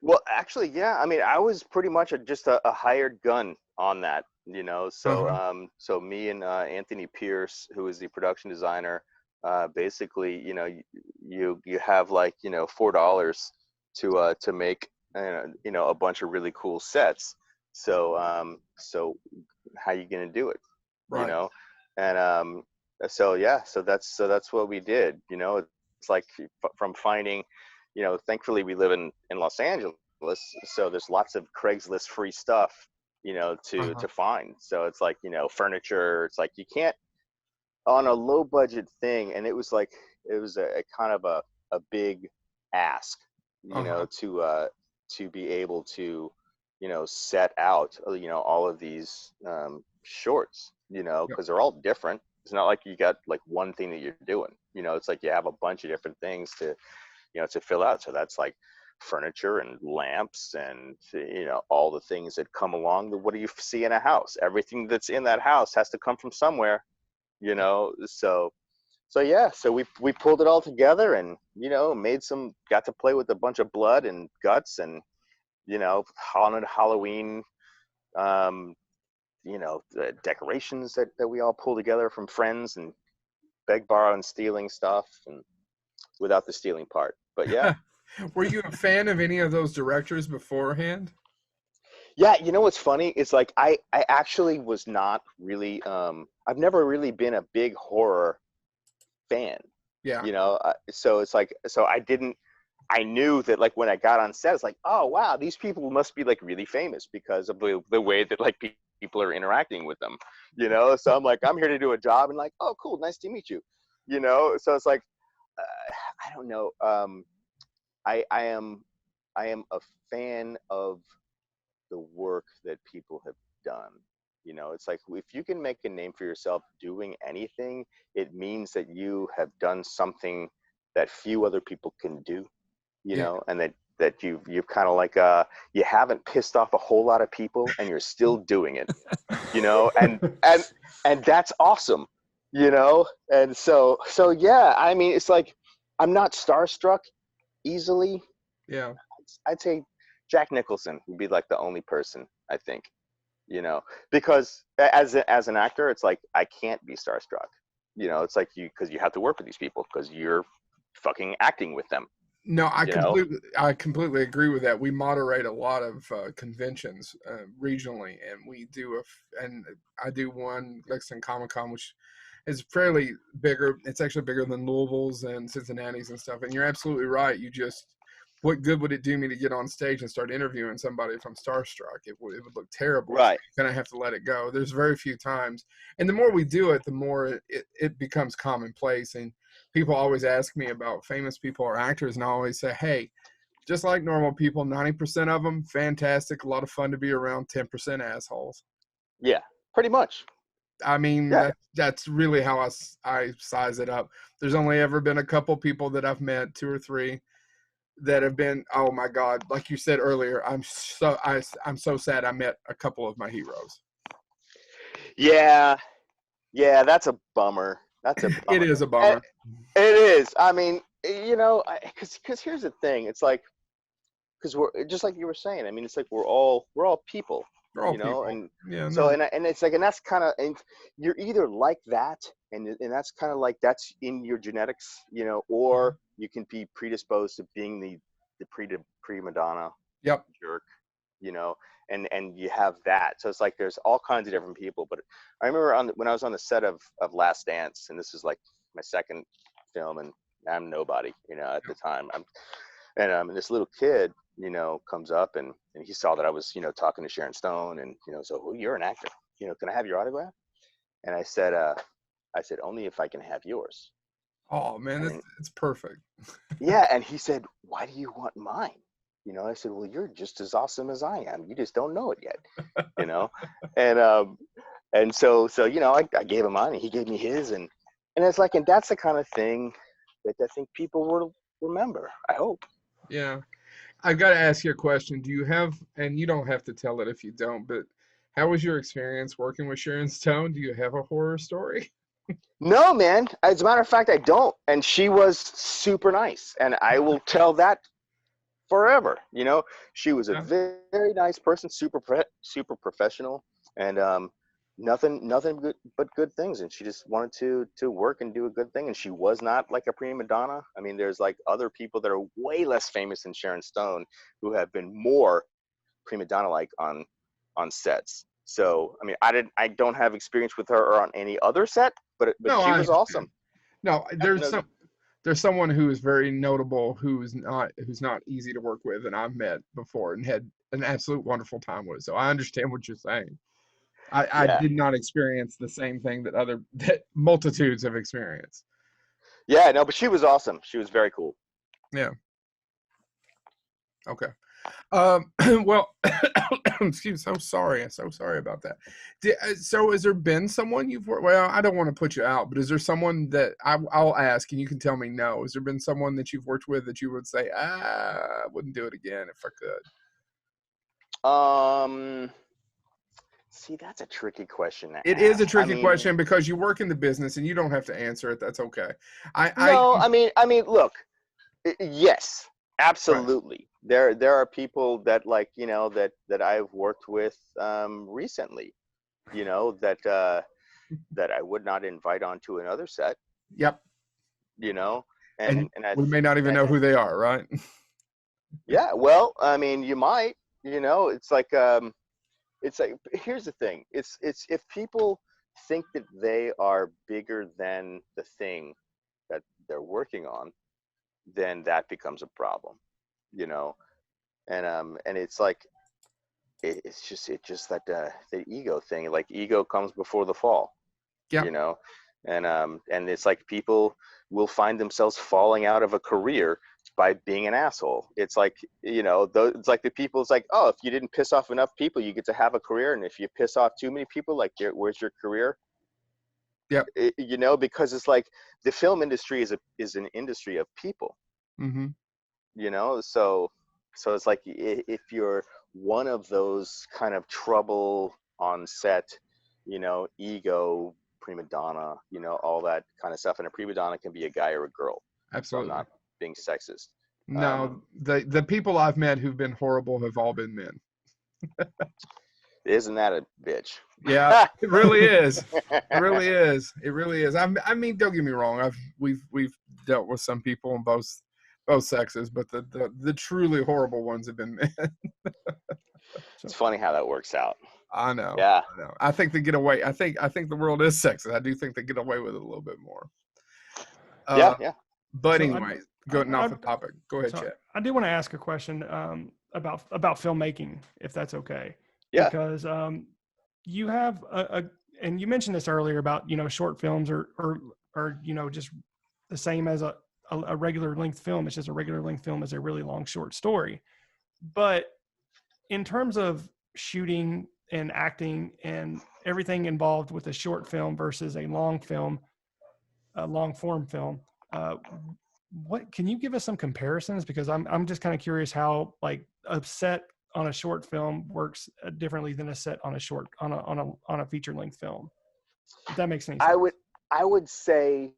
Well, actually, yeah. I mean, I was pretty much just a hired gun on that, So, so me and Anthony Pierce, who is the production designer, basically, you have like $4 to make a bunch of really cool sets. So so how you gonna do it? Right. And so that's what we did. It's like from finding. Thankfully we live in Los Angeles, so there's lots of Craigslist free stuff, to find. So it's like, furniture. It's like you can't, on a low budget thing, and it was a kind of a big ask, to be able to, set out, all of these shorts, because they're all different. It's not like you got like one thing that you're doing, it's like you have a bunch of different things to fill out. So that's like furniture and lamps and, all the things that come along. What do you see in a house? Everything that's in that house has to come from somewhere, So yeah, so we pulled it all together and, got to play with a bunch of blood and guts and, haunted Halloween, the decorations that we all pulled together from friends and beg, borrow, and stealing stuff, and without the stealing part. But yeah. Were you a fan of any of those directors beforehand? Yeah, what's funny? It's like I actually was not really I've never really been a big horror fan. Yeah. So it's like, I knew that like when I got on set, it's like, oh wow, these people must be like really famous because of the way that like people are interacting with them. So I'm like, I'm here to do a job, and like, oh cool, nice to meet you. So it's like, I don't know. I am a fan of the work that people have done. It's like, if you can make a name for yourself doing anything, it means that you have done something that few other people can do, and that you've kind of like, you haven't pissed off a whole lot of people and you're still doing it, and that's awesome, and so yeah, I mean, it's like, I'm not starstruck, easily, Yeah. I'd say Jack Nicholson would be like the only person, I think, because as an actor, it's like I can't be starstruck. It's like because you have to work with these people because you're fucking acting with them. No, I completely agree with that. We moderate a lot of conventions regionally, and and I do one Lexington Comic Con, which is fairly bigger. It's actually bigger than Louisville's and Cincinnati's and stuff. And you're absolutely right. What good would it do me to get on stage and start interviewing somebody if I'm starstruck? It would look terrible. Right. So I have to let it go. There's very few times, and the more we do it, the more it becomes commonplace. And people always ask me about famous people or actors, and I always say, hey, just like normal people, 90% of them fantastic, a lot of fun to be around, 10% assholes. Yeah, pretty much. I mean, yeah. That's really how I size it up. There's only ever been a couple people that I've met, 2 or 3, that have been, oh my God, like you said earlier, I'm so sad I met a couple of my heroes. Yeah, that's a bummer. It is a bummer. It is. I mean, because here's the thing. It's like, because we're just like you were saying. I mean, it's like we're all people. We're all people. And yeah, so and it's like, and that's kind of, and you're either like that, and that's kind of like that's in your genetics, or you can be predisposed to being the prima donna. Yep. Jerk. And you have that. So it's like there's all kinds of different people. But I remember when I was on the set of Last Dance, and this is like my second film, and I'm nobody, at the time. And this little kid, comes up and he saw that I was, talking to Sharon Stone, and so, well, you're an actor, can I have your autograph? And I said only if I can have yours. Oh man, it's perfect. Yeah, and he said, why do you want mine? I said, well, you're just as awesome as I am. You just don't know it yet, and so I gave him mine, and he gave me his, and it's like, and that's the kind of thing that I think people will remember. I hope. Yeah, I've got to ask you a question. Do you have, and you don't have to tell it if you don't, but how was your experience working with Sharon Stone? Do you have a horror story? No, man. As a matter of fact, I don't. And she was super nice, and I will tell that forever. She was a very nice person, super professional, and nothing good but good things. And she just wanted to work and do a good thing. And she was not like a prima donna. I mean, there's like other people that are way less famous than Sharon Stone who have been more prima donna like on sets. So I mean, I don't have experience with her or on any other set, but she was awesome. No, there's someone who is very notable who's not easy to work with, and I've met before and had an absolute wonderful time with. So I understand what you're saying. I did not experience the same thing that multitudes have experienced. Yeah, no, but she was awesome. She was very cool. Yeah. Okay. Well, excuse me. So sorry about that. So has there been someone you've worked? Well, I don't want to put you out, but is there someone that I'll ask and you can tell me no? Has there been someone that you've worked with that you would say, I wouldn't do it again if I could? See, that's a tricky question. It is a tricky question because you work in the business and you don't have to answer it. That's okay. I mean, look, yes, absolutely. Right. There are people that that I've worked with recently, that I would not invite onto another set. Yep. And we may not even know who they are, right? Yeah. Well, I mean, you might. It's like. It's like, here's the thing. It's if people think that they are bigger than the thing that they're working on, then that becomes a problem, and it's like, it's just that the ego thing, like ego comes before the fall, and it's like people will find themselves falling out of a career by being an asshole. It's like, it's like the people, it's like, oh, if you didn't piss off enough people, you get to have a career. And if you piss off too many people, like, where's your career? Yeah. Because it's like the film industry is an industry of people. Mm-hmm. So it's like, if you're one of those kind of trouble on set, ego, prima donna, all that kind of stuff. And a prima donna can be a guy or a girl. Absolutely. So I'm not being sexist, No, the people I've met who've been horrible have all been men. Isn't that a bitch? Yeah, it really is. It really is. It really is. I mean, don't get me wrong. We've dealt with some people in both sexes, but the truly horrible ones have been men. It's funny how that works out. I know. Yeah. I know. I think they get away. I think the world is sexist. I do think they get away with it a little bit more. Yeah. But So anyways, going off the topic. Go ahead, Chad. I do want to ask a question about filmmaking, if that's okay. Yeah. Because you have and you mentioned this earlier about short films or just the same as a regular length film. It's just a regular length film is a really long short story. But in terms of shooting and acting and everything involved with a short film versus a long film, a long form film, what can you give us some comparisons? Because I'm just kind of curious how like a set on a short film works differently than a set on a feature length film. If that makes any sense. I would say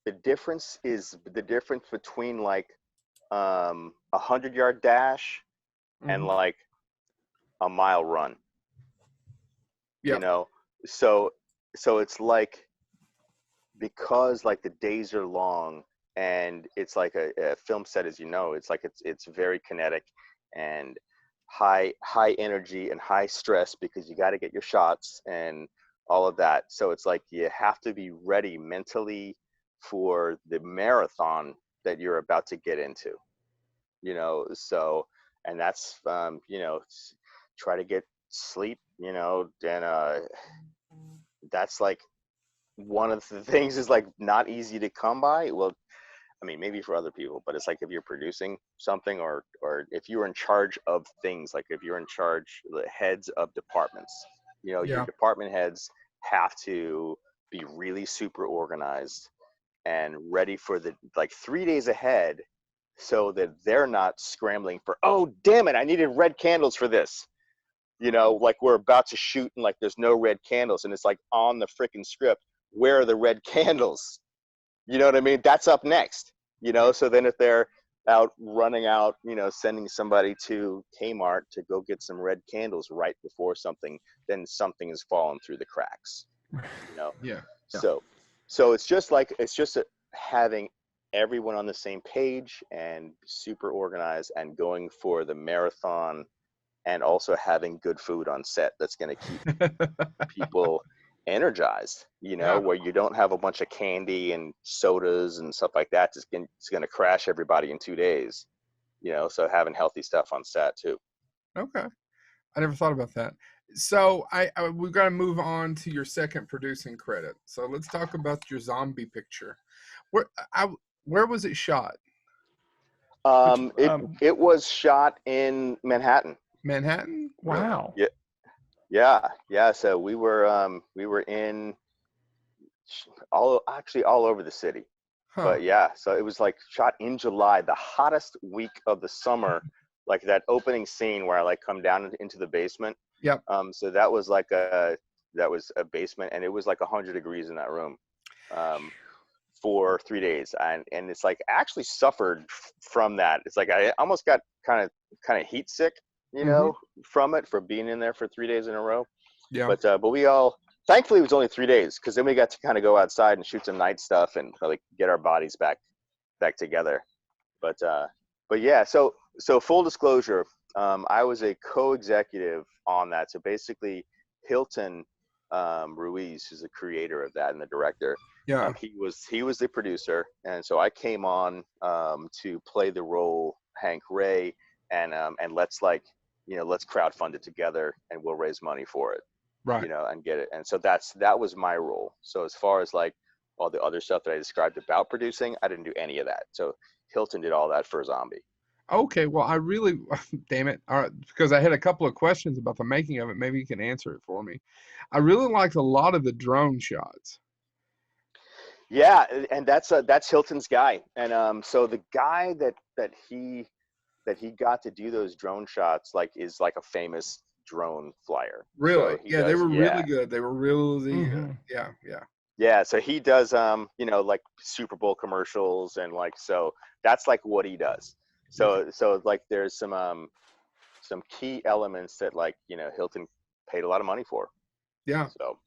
the difference is the difference between like 100-yard dash and like a mile run. Yep. So it's like, because like the days are long and it's like a film set, as it's like it's very kinetic and high energy and high stress, because you got to get your shots and all of that. So it's like you have to be ready mentally for the marathon that you're about to get into, so, and that's try to get sleep, then that's like one of the things is like not easy to come by. Well, I mean, maybe for other people, but it's like if you're producing something or if you're in charge of things, like if you're in charge, the heads of departments, your department heads have to be really super organized and ready for the like 3 days ahead, so that they're not scrambling for, oh, damn it, I needed red candles for this. Like we're about to shoot and like there's no red candles, and it's like on the freaking script, where are the red candles? You know what I mean? That's up next, so then if they're out running out, sending somebody to Kmart to go get some red candles right before something, then something has fallen through the cracks, Yeah. So it's just having everyone on the same page and super organized and going for the marathon, and also having good food on set that's going to keep people energized, where you don't have a bunch of candy and sodas and stuff like that. It's going to crash everybody in 2 days, so having healthy stuff on set too. Okay. I never thought about that. So we've got to move on to your second producing credit. So let's talk about your zombie picture. Where was it shot? It was shot in Manhattan. Manhattan? Wow. Yeah. So we were in all over the city. Huh. But yeah, so it was like shot in July, the hottest week of the summer, like that opening scene where I like come down into the basement. Yep. So that was a basement, and it was like 100 degrees in that room for 3 days, and it's like actually suffered from that. It's like I almost got kind of heat sick, from it, for being in there for 3 days in a row. Yeah. But we all, thankfully it was only 3 days, because then we got to kind of go outside and shoot some night stuff and like get our bodies back together. But yeah, so full disclosure, I was a co-executive on that. So basically Hilton Ruiz, who's the creator of that and the director, he was the producer, and so I came on to play the role Hank Ray, and let's crowdfund it together and we'll raise money for it, right? And get it. And so that was my role. So as far as like all the other stuff that I described about producing, I didn't do any of that. So Hilton did all that for Zombie. Okay, well, I really, damn it, all right, because I had a couple of questions about the making of it. Maybe you can answer it for me. I really liked a lot of the drone shots. Yeah, and that's Hilton's guy, and so the guy that he got to do those drone shots is like a famous drone flyer. Really? So they were really good. They were really good. Yeah. Yeah, so he does like Super Bowl commercials, and like, so that's like what he does. So like there's some key elements that like, you know, Hilton paid a lot of money for. Yeah. So.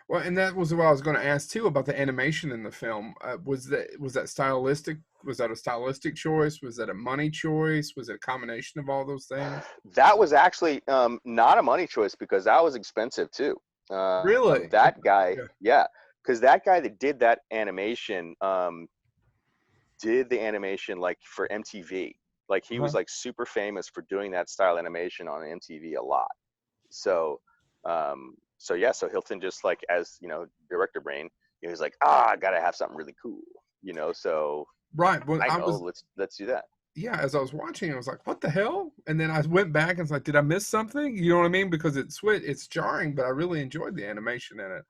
Well, and that was what I was going to ask too about the animation in the film. Was that stylistic? Was that a stylistic choice? Was that a money choice? Was it a combination of all those things? That was actually not a money choice because that was expensive too. Really? That guy, yeah, because that guy that did that animation did the animation like for MTV. Like he was like super famous for doing that style animation on MTV a lot. So, so Hilton just like, as you know, director brain, he was like, I gotta have something really cool, you know. So right, well, let's do that. Yeah, as I was watching, I was like, "What the hell?" And then I went back and was like, "Did I miss something?" You know what I mean? Because it's jarring, but I really enjoyed the animation in it,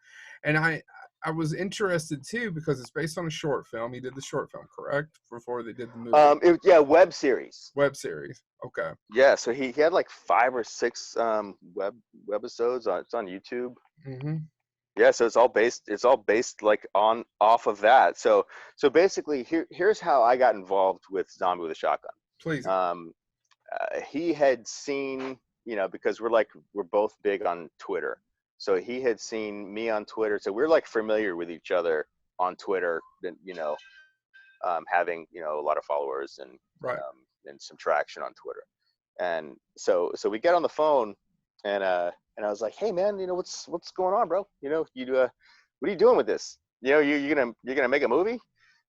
and I was interested too because it's based on a short film. He did the short film, correct? Before they did the movie. Web series. Web series. Okay. Yeah, so he had like 5 or 6 webisodes. It's on YouTube. Mm-hmm. Yeah, so it's all based like off of that. So basically, here's how I got involved with Zombie with a Shotgun. Please. He had seen, you know, because we're both big on Twitter. So he had seen me on Twitter. So we're like familiar with each other on Twitter, you know, having, you know, a lot of followers and some traction on Twitter. And so we get on the phone and I was like, hey man, you know, what's going on, bro? You know, what are you doing with this? You know, you're gonna make a movie?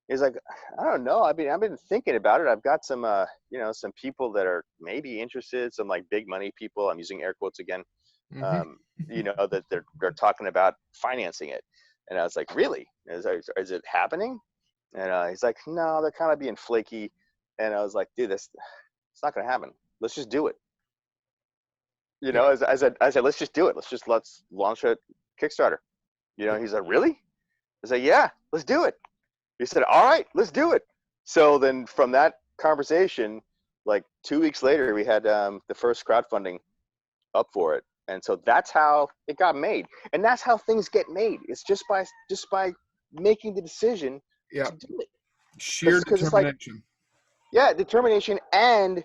He's like, I don't know. I've been thinking about it. I've got some you know, some people that are maybe interested, some like big money people. I'm using air quotes again. You know, that they're talking about financing it. And I was like, really? Is it happening? And he's like, no, they're kind of being flaky. And I was like, dude, it's not gonna happen. Let's just do it. You know, I said, let's just do it. Let's launch a Kickstarter. You know, he's like, really? I said, yeah, let's do it. He said, all right, let's do it. So then from that conversation, like 2 weeks later, we had the first crowdfunding up for it. And so that's how it got made. And that's how things get made. It's just by making the decision to do it. Sheer determination. Determination and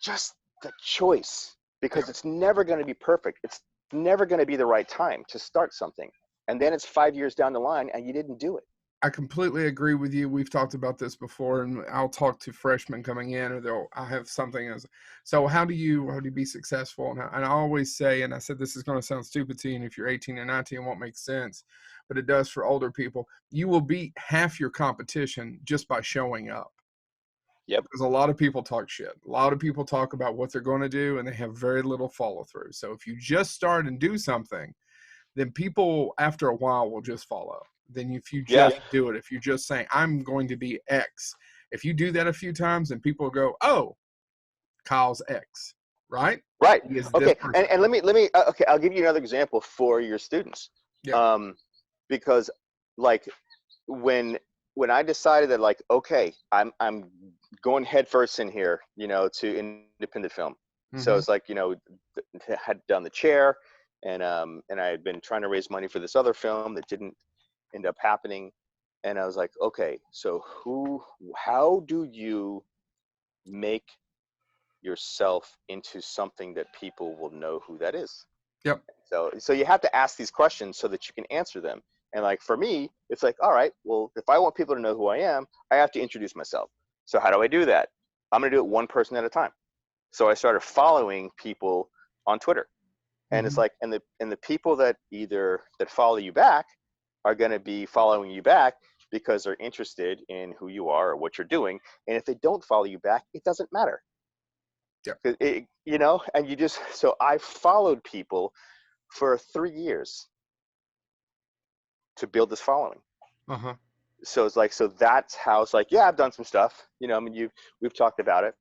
just the choice. Because it's never going to be perfect. It's never going to be the right time to start something. And then it's 5 years down the line and you didn't do it. I completely agree with you. We've talked about this before, and I'll talk to freshmen coming in, or I have something as. So how do you be successful? And I always say, and I said this is going to sound stupid to you, and if you're 18 and 19, it won't make sense, but it does for older people. You will beat half your competition just by showing up. Yep. Because a lot of people talk shit. A lot of people talk about what they're going to do, and they have very little follow through. So if you just start and do something, then people after a while will just follow. Then if you just do it, if you're just saying, I'm going to be X, if you do that a few times, then people go, oh, Kyle's X, right? Right. Okay. And let me okay, I'll give you another example for your students. Yeah. Because like when I decided that, like, okay, I'm going headfirst in here, you know, to independent film. So it's like, you know, had done The Chair, and I had been trying to raise money for this other film that didn't end up happening. And I was like, okay, so how do you make yourself into something that people will know who that is? Yep. So you have to ask these questions so that you can answer them. And like for me, it's like, all right, well, if I want people to know who I am, I have to introduce myself. So how do I do that? I'm going to do it one person at a time. So I started following people on Twitter. And it's like, and the people that follow you back are going to be following you back because they're interested in who you are or what you're doing. And if they don't follow you back, it doesn't matter. Yeah. You know, and so I followed people for 3 years to build this following. So it's like, so that's how it's like, yeah, I've done some stuff, you know, I mean, we've talked about it,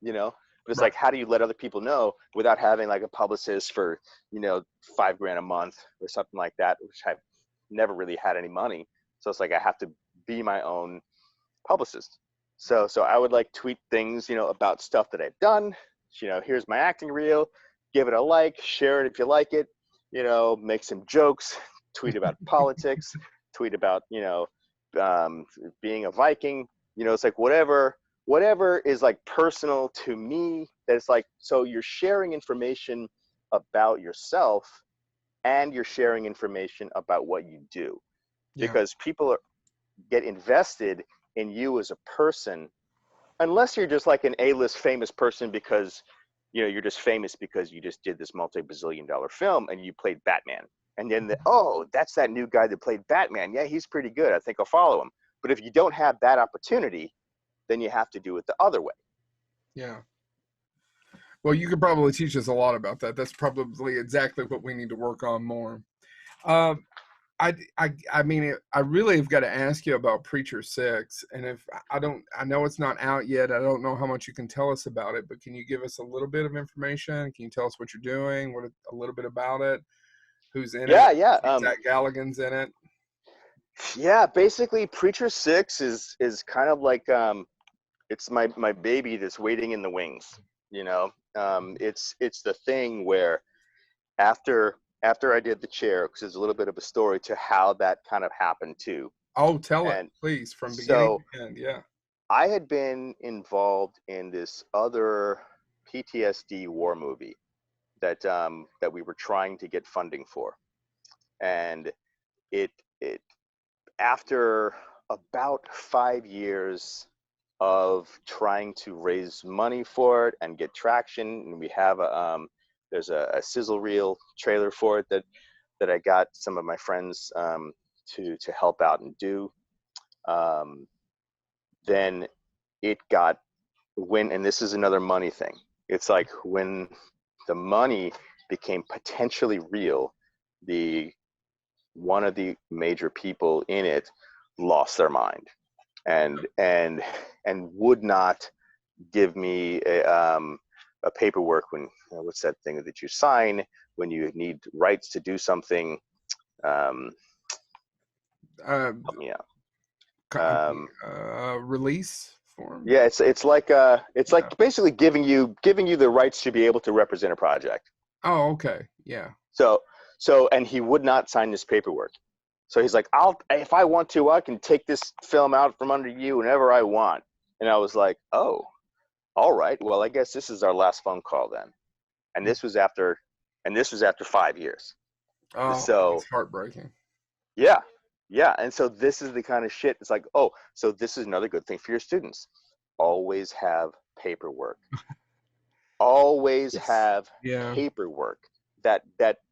you know, but it's like, how do you let other people know without having like a publicist for, you know, $5,000 a month or something like that, which I've never really had any money. So it's like, I have to be my own publicist. So I would like tweet things, you know, about stuff that I've done, you know, here's my acting reel, give it a like, share it if you like it, you know, make some jokes, tweet about politics, tweet about, you know, being a Viking, you know, it's like whatever whatever is like personal to me, that it's like, so you're sharing information about yourself and you're sharing information about what you do, because people get invested in you as a person, unless you're just like an A-list famous person because, you know, you're just famous because you just did this multi-bazillion-dollar film and you played Batman. And then, oh, that's that new guy that played Batman. Yeah, he's pretty good. I think I'll follow him. But if you don't have that opportunity, then you have to do it the other way. Yeah. Well, you could probably teach us a lot about that. That's probably exactly what we need to work on more. I mean, I really have got to ask you about Preacher 6. And if I know it's not out yet. I don't know how much you can tell us about it, but can you give us a little bit of information? Can you tell us what you're doing? A little bit about it? Who's in it? Yeah. Zach Galligan's in it. Yeah, basically Preacher 6 is kind of like, it's my baby that's waiting in the wings, you know. It's the thing where after I did The Chair, because there's a little bit of a story to how that kind of happened too. Oh, tell it, please, from beginning to end. Yeah. I had been involved in this other PTSD war movie that we were trying to get funding for, and it after about 5 years of trying to raise money for it and get traction, and we have there's a sizzle reel trailer for it that I got some of my friends to help out and do. Then it got and this is another money thing. It's like when the money became potentially real, one of the major people in it lost their mind and would not give me a paperwork when, what's that thing that you sign when you need rights to do something? Help me out. Release form. Yeah, it's like basically giving you the rights to be able to represent a project. Oh, okay. Yeah. So and he would not sign this paperwork. So he's like, if I want to, I can take this film out from under you whenever I want. And I was like, oh, all right. Well, I guess this is our last phone call then. And this was after 5 years. Oh, so it's heartbreaking. Yeah. And so this is the kind of shit. It's like, oh, so this is another good thing for your students. Always have paperwork. Always have paperwork that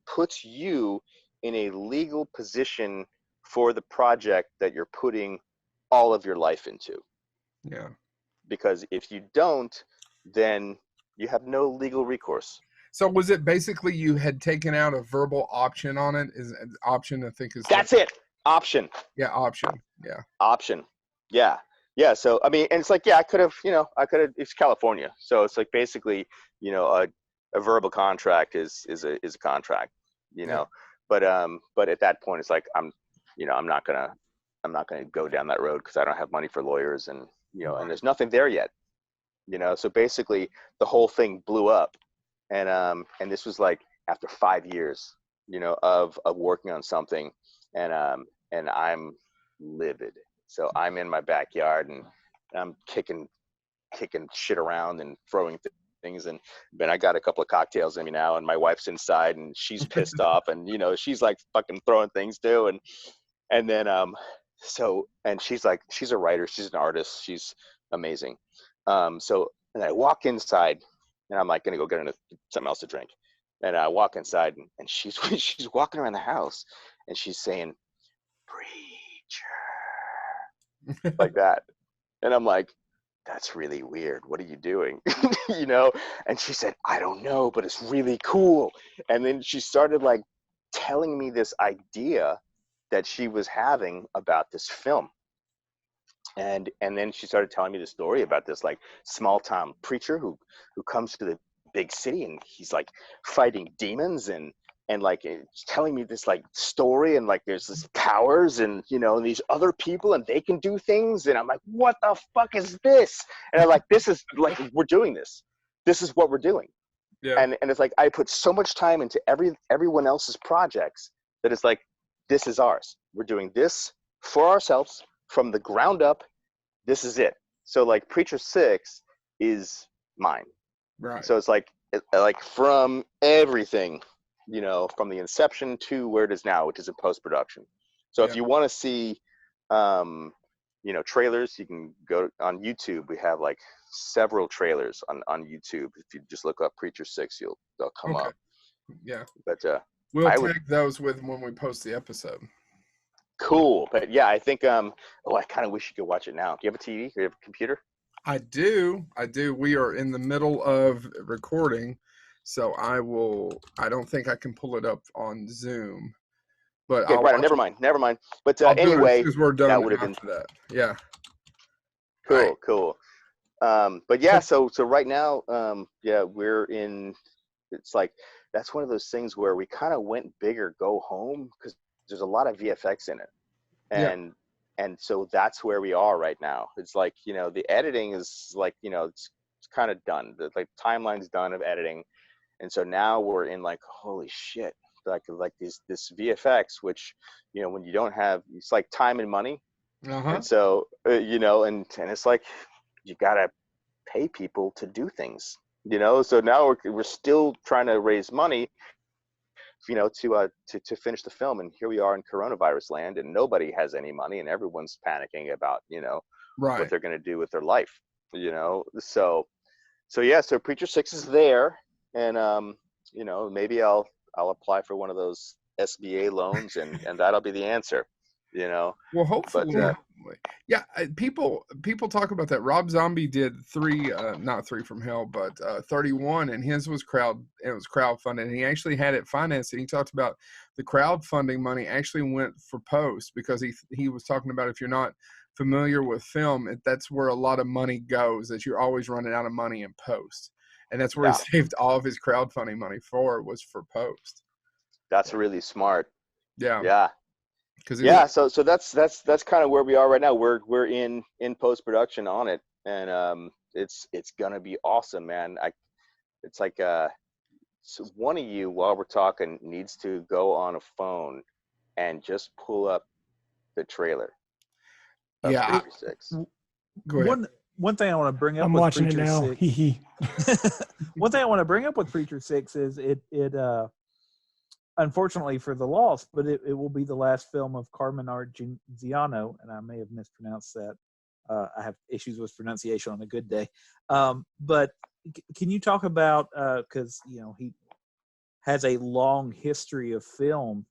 puts you in a legal position for the project that you're putting all of your life into. Yeah. Because if you don't, then you have no legal recourse. So was it basically you had taken out a verbal option on it? Is option, I think is that's it. Option. Yeah, option. Yeah. Option. Yeah. Yeah. So I mean, and it's like, yeah, I could have, it's California. So it's like basically, a verbal contract is a contract, But at that point it's like I'm not gonna go down that road because I don't have money for lawyers and and there's nothing there yet. So basically the whole thing blew up. And this was like after 5 years, of working on something, and I'm livid. So I'm in my backyard and I'm kicking shit around and throwing things, and then I got a couple of cocktails in me now, and my wife's inside and she's pissed off, and she's like fucking throwing things too, and then and she's like, she's a writer, she's an artist, she's amazing. And I walk inside and I'm like gonna go get something else to drink, and I walk inside and she's walking around the house and she's saying, "Preacher," like that, and I'm like, that's really weird. What are you doing? And she said, I don't know, but it's really cool. And then she started like telling me this idea that she was having about this film. And then she started telling me the story about this like small town preacher who comes to the big city, and he's like fighting demons and like telling me this like story, and like there's this powers and these other people and they can do things, and I'm like, what the fuck is this? And I'm like, this is like, we're doing this. This is what we're doing. Yeah. And it's like I put so much time into everyone else's projects that it's like, this is ours. We're doing this for ourselves from the ground up. This is it. So like Preacher 6 is mine. Right. So it's like from everything, you know, from the inception to where it is now, which is a post-production. So if you want to see, you know, trailers, you can go on YouTube. We have like several trailers on YouTube. If you just look up Preacher 6, they'll come up. Yeah. But we'll tag those with when we post the episode. Cool. But yeah, I think I kind of wish you could watch it now. Do you have a TV? Do you have a computer? I do. We are in the middle of recording, so I don't think I can pull it up on Zoom. But okay, right. Never mind. But anyway, as we're done that would have been that. Yeah. Cool, right. Cool. But yeah, so right now, we're in. It's like that's one of those things where we kind of went big or go home because there's a lot of VFX in it, and so that's where we are right now. It's like, you know, the editing is like, you know, it's kind of done. The like timeline's done of editing, and so now we're in like, holy shit, like this VFX, which, you know, when you don't have, it's like time and money, and so you know, and it's like you gotta pay people to do things, you know. So now we're still trying to raise money, you know, to finish the film, and here we are in coronavirus land, and nobody has any money, and everyone's panicking about, you know, what they're going to do with their life, you know. So yeah, so Preacher 6 is there, and you know, maybe I'll apply for one of those SBA loans, and that'll be the answer, you know. Well, hopefully. But, yeah, people talk about that. Rob Zombie did not 3 from Hell, but 31, and his was crowdfunded, and he actually had it financed. And he talked about the crowdfunding money actually went for post, because he was talking about, if you're not familiar with film, that's where a lot of money goes, that you're always running out of money in post, and that's where he saved all of his crowdfunding money was for post. That's really smart. Yeah. So that's kind of where we are right now. We're in post production on it, and it's gonna be awesome, man. It's like so one of you, while we're talking, needs to go on a phone and just pull up the trailer. Yeah. Preacher 6. Go ahead. One thing I want to bring up. I'm with watching Preacher it now. 6, Hee hee. One thing I want to bring up with Preacher 6 is it unfortunately for the lost, but it will be the last film of Carmen Argenziano, and I may have mispronounced that. I have issues with pronunciation on a good day. But can you talk about, because, you know, he has a long history of film.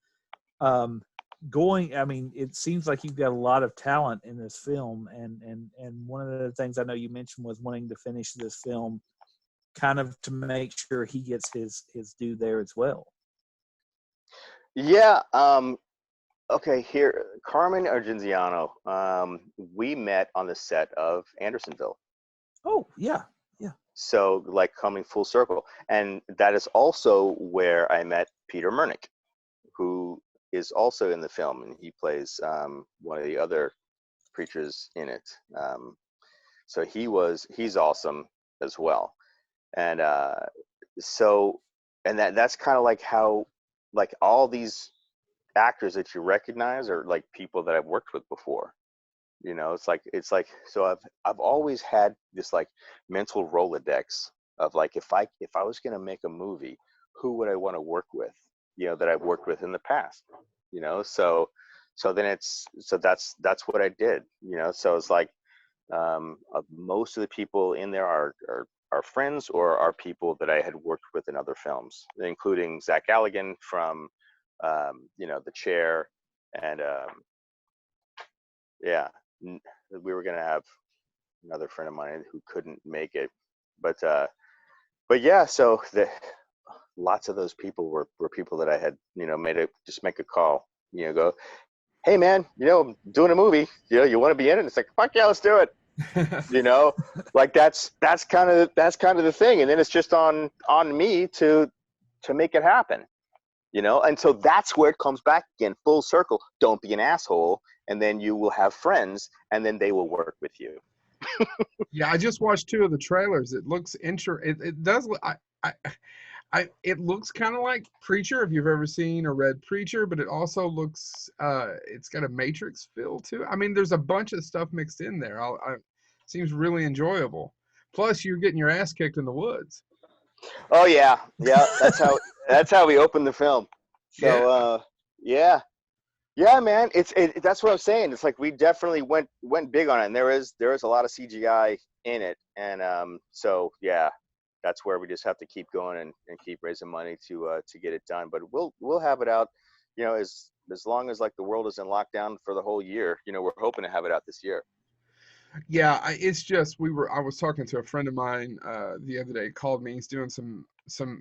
I mean, it seems like you've got a lot of talent in this film, and one of the things I know you mentioned was wanting to finish this film kind of to make sure he gets his due there as well. Yeah. Okay. Here, Carmen Argenziano. We met on the set of Andersonville. Oh yeah. So, like, coming full circle, and that is also where I met Peter Murnick, who is also in the film, and he plays one of the other preachers in it. So he's awesome as well, and that's kind of like how, like, all these actors that you recognize are like people that I've worked with before. You know, it's like so I've always had this like mental Rolodex of like, if I was gonna make a movie, who would I want to work with? You know, that I've worked with in the past. You know, so that's what I did. You know, so it's like most of the people in there are friends or are people that I had worked with in other films, including Zach Galligan from you know, The Chair, and we were gonna have another friend of mine who couldn't make it, but yeah, so lots of those people were people that I had, you know, make a call, you know, go, hey man, you know, I'm doing a movie, you know, you want to be in it? And it's like, fuck yeah, let's do it. You know, like that's kind of the thing, and then it's just on me to make it happen. You know, and so that's where it comes back again, full circle. Don't be an asshole, and then you will have friends, and then they will work with you. Yeah, I just watched 2 of the trailers. It looks it does. It looks kind of like Preacher, if you've ever seen or read Preacher, but it also looks it's got a Matrix feel too. I mean, there's a bunch of stuff mixed in there. Seems really enjoyable. Plus, you're getting your ass kicked in the woods. Oh yeah, yeah. That's how we opened the film. So yeah, yeah, man. That's what I'm saying. It's like we definitely went big on it, and there is a lot of CGI in it, and so yeah, that's where we just have to keep going and keep raising money to get it done. But we'll have it out, as long as like the world is in lockdown for the whole year. We're hoping to have it out this year. Yeah, it's just I was talking to a friend of mine the other day. He called me. He's doing some.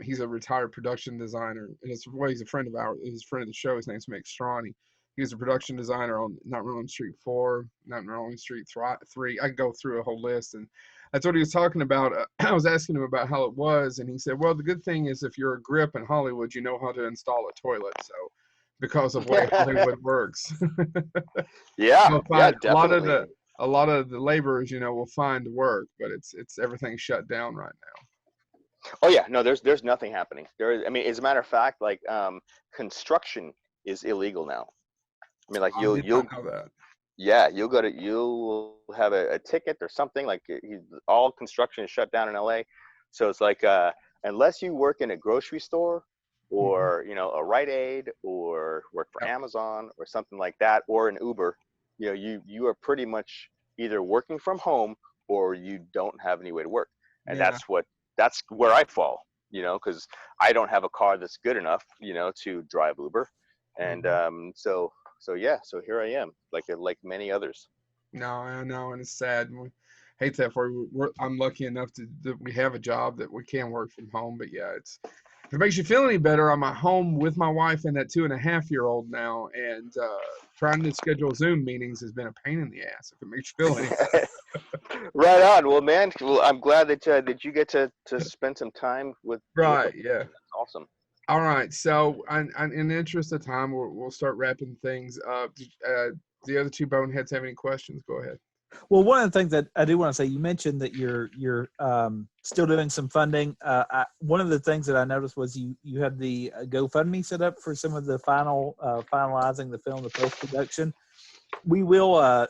He's a retired production designer, and he's a friend of ours. He's a friend of the show. His name's Mick Strawny. He was a production designer on Nightmare on Elm Street 4, Nightmare on Elm Street 3. I can go through a whole list, and that's what he was talking about. I was asking him about how it was, and he said, "Well, the good thing is if you're a grip in Hollywood, you know how to install a toilet." So, because of the way Hollywood works, Yeah, yeah, definitely. A lot of the laborers, will find work, but it's everything's shut down right now. Oh yeah, no, there's nothing happening. I mean, as a matter of fact, like construction is illegal now. I mean, like you'll know that. Yeah, you'll have a ticket or something. Like all construction is shut down in LA. So it's like unless you work in a grocery store or a Rite Aid or work for Amazon or something like that, or an Uber, you are pretty much either working from home or you don't have any way to work. And that's where I fall, because I don't have a car that's good enough, to drive Uber. And so here I am, like many others. No, I know, and it's sad. And we hate that for you. I'm lucky enough that we have a job that we can work from home. But yeah, if it makes you feel any better, I'm at home with my wife and that 2.5-year-old now, and trying to schedule Zoom meetings has been a pain in the ass. If it makes you feel any better. Right on. Well, man, I'm glad that you get to spend some time with. Right. With yeah. That's awesome. All right. So, in the interest of time, we'll start wrapping things up. The other two boneheads have any questions? Go ahead. Well, one of the things that I do want to say, you mentioned that you're still doing some funding. One of the things that I noticed was you had the GoFundMe set up for some of the finalizing the film, the post production. We will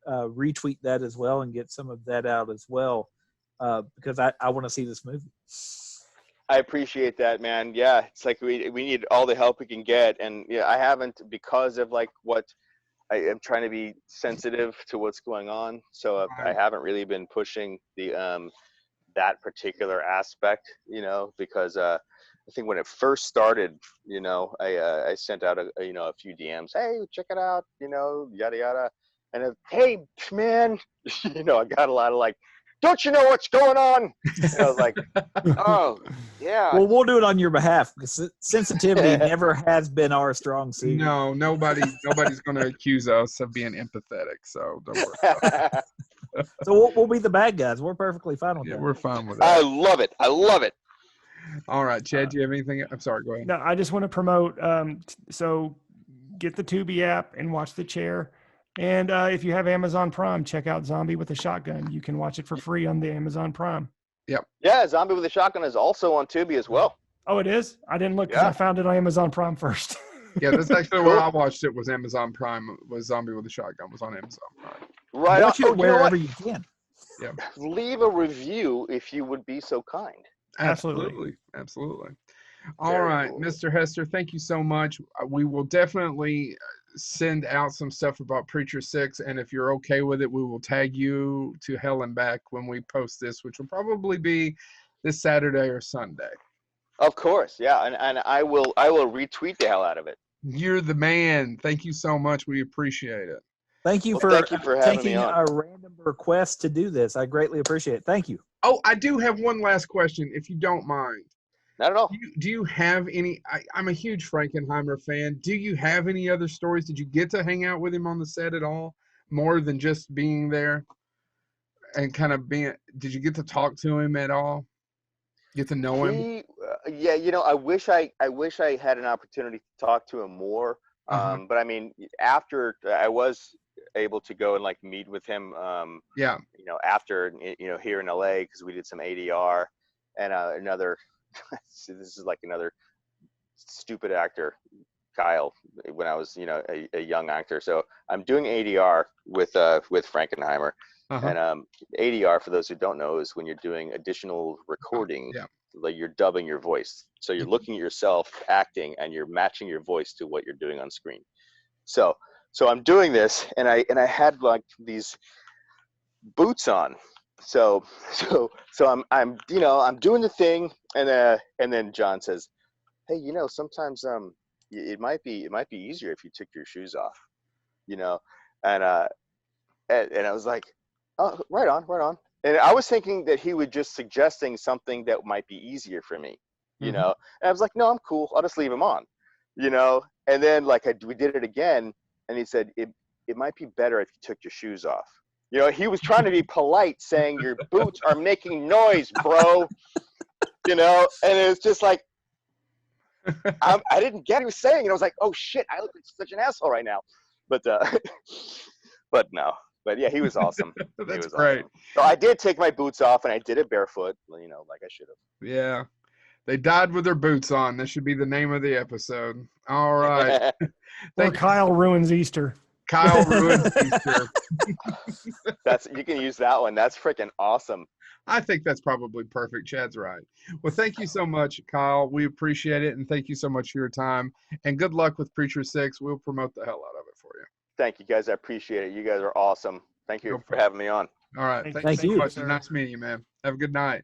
retweet that as well and get some of that out as well, because I want to see this movie. I appreciate that, man. Yeah, it's like we need all the help we can get, and I haven't, because of like what I am trying to be sensitive to what's going on, so I haven't really been pushing the that particular aspect, because I think when it first started, I sent out a few DMs, hey, check it out, yada yada, and hey man, I got a lot of like, don't you know what's going on? And I was like, oh, yeah. Well, we'll do it on your behalf, because sensitivity never has been our strong suit. No, nobody's going to accuse us of being empathetic, so don't worry about it. So we'll be the bad guys. We're perfectly fine with that. We're fine with that. I love it. All right, Chad, do you have anything? I'm sorry, go ahead. No, I just want to promote. So get the Tubi app and watch The Chair. And if you have Amazon Prime, check out Zombie with a Shotgun. You can watch it for free on the Amazon Prime. Yep. Yeah, Zombie with a Shotgun is also on Tubi as well. Oh, it is? I didn't look because I found it on Amazon Prime first. Yeah, that's actually where I watched it, was Amazon Prime. Was Zombie with a Shotgun was on Amazon Prime. Right. Watch it wherever you can. Yeah. Leave a review if you would be so kind. Absolutely. All right, cool. Mr. Hester, thank you so much. We will definitely send out some stuff about Preacher 6, and if you're okay with it, we will tag you to Hell and Back when we post this, which will probably be this Saturday or Sunday. Of course, yeah, and I will retweet the hell out of it. You're the man. Thank you so much. We appreciate it. Thank you for taking a random request to do this. I greatly appreciate it. Thank you. Oh, I do have one last question, if you don't mind. Not at all. Do you have any? I'm a huge Frankenheimer fan. Do you have any other stories? Did you get to hang out with him on the set at all, more than just being there and kind of being? Did you get to talk to him at all? Get to know him? Yeah, I wish I had an opportunity to talk to him more. But I mean, after I was able to go and like meet with him. After here in LA, because we did some ADR and another. So this is like another stupid actor, Kyle, when I was a young actor. So I'm doing ADR with Frankenheimer, And ADR, for those who don't know, is when you're doing additional recording, like you're dubbing your voice. So you're looking at yourself acting, and you're matching your voice to what you're doing on screen. So I'm doing this, and I had like these boots on. So I'm doing the thing, and then John says, "Hey, sometimes it might be easier if you took your shoes off, and I was like, oh, right on. And I was thinking that he was just suggesting something that might be easier for me, and I was like, no, I'm cool. I'll just leave him on, and then we did it again, and he said, it might be better if you took your shoes off. He was trying to be polite, saying your boots are making noise, bro, and it's just like, I didn't get what he was saying, and I was like, oh shit, I look like such an asshole right now, but no. But yeah, he was awesome. That's great. Awesome. So I did take my boots off, and I did it barefoot, like I should have. Yeah. They died with their boots on. That should be the name of the episode. All right. Or Kyle ruins Easter. Kyle ruins Easter. You can use that one. That's freaking awesome. I think that's probably perfect. Chad's right. Well, thank you so much, Kyle. We appreciate it, and thank you so much for your time. And good luck with Preacher 6. We'll promote the hell out of it for you. Thank you, guys. I appreciate it. You guys are awesome. Thank you for having me on. All right. Thank you so much. Nice meeting you, man. Have a good night.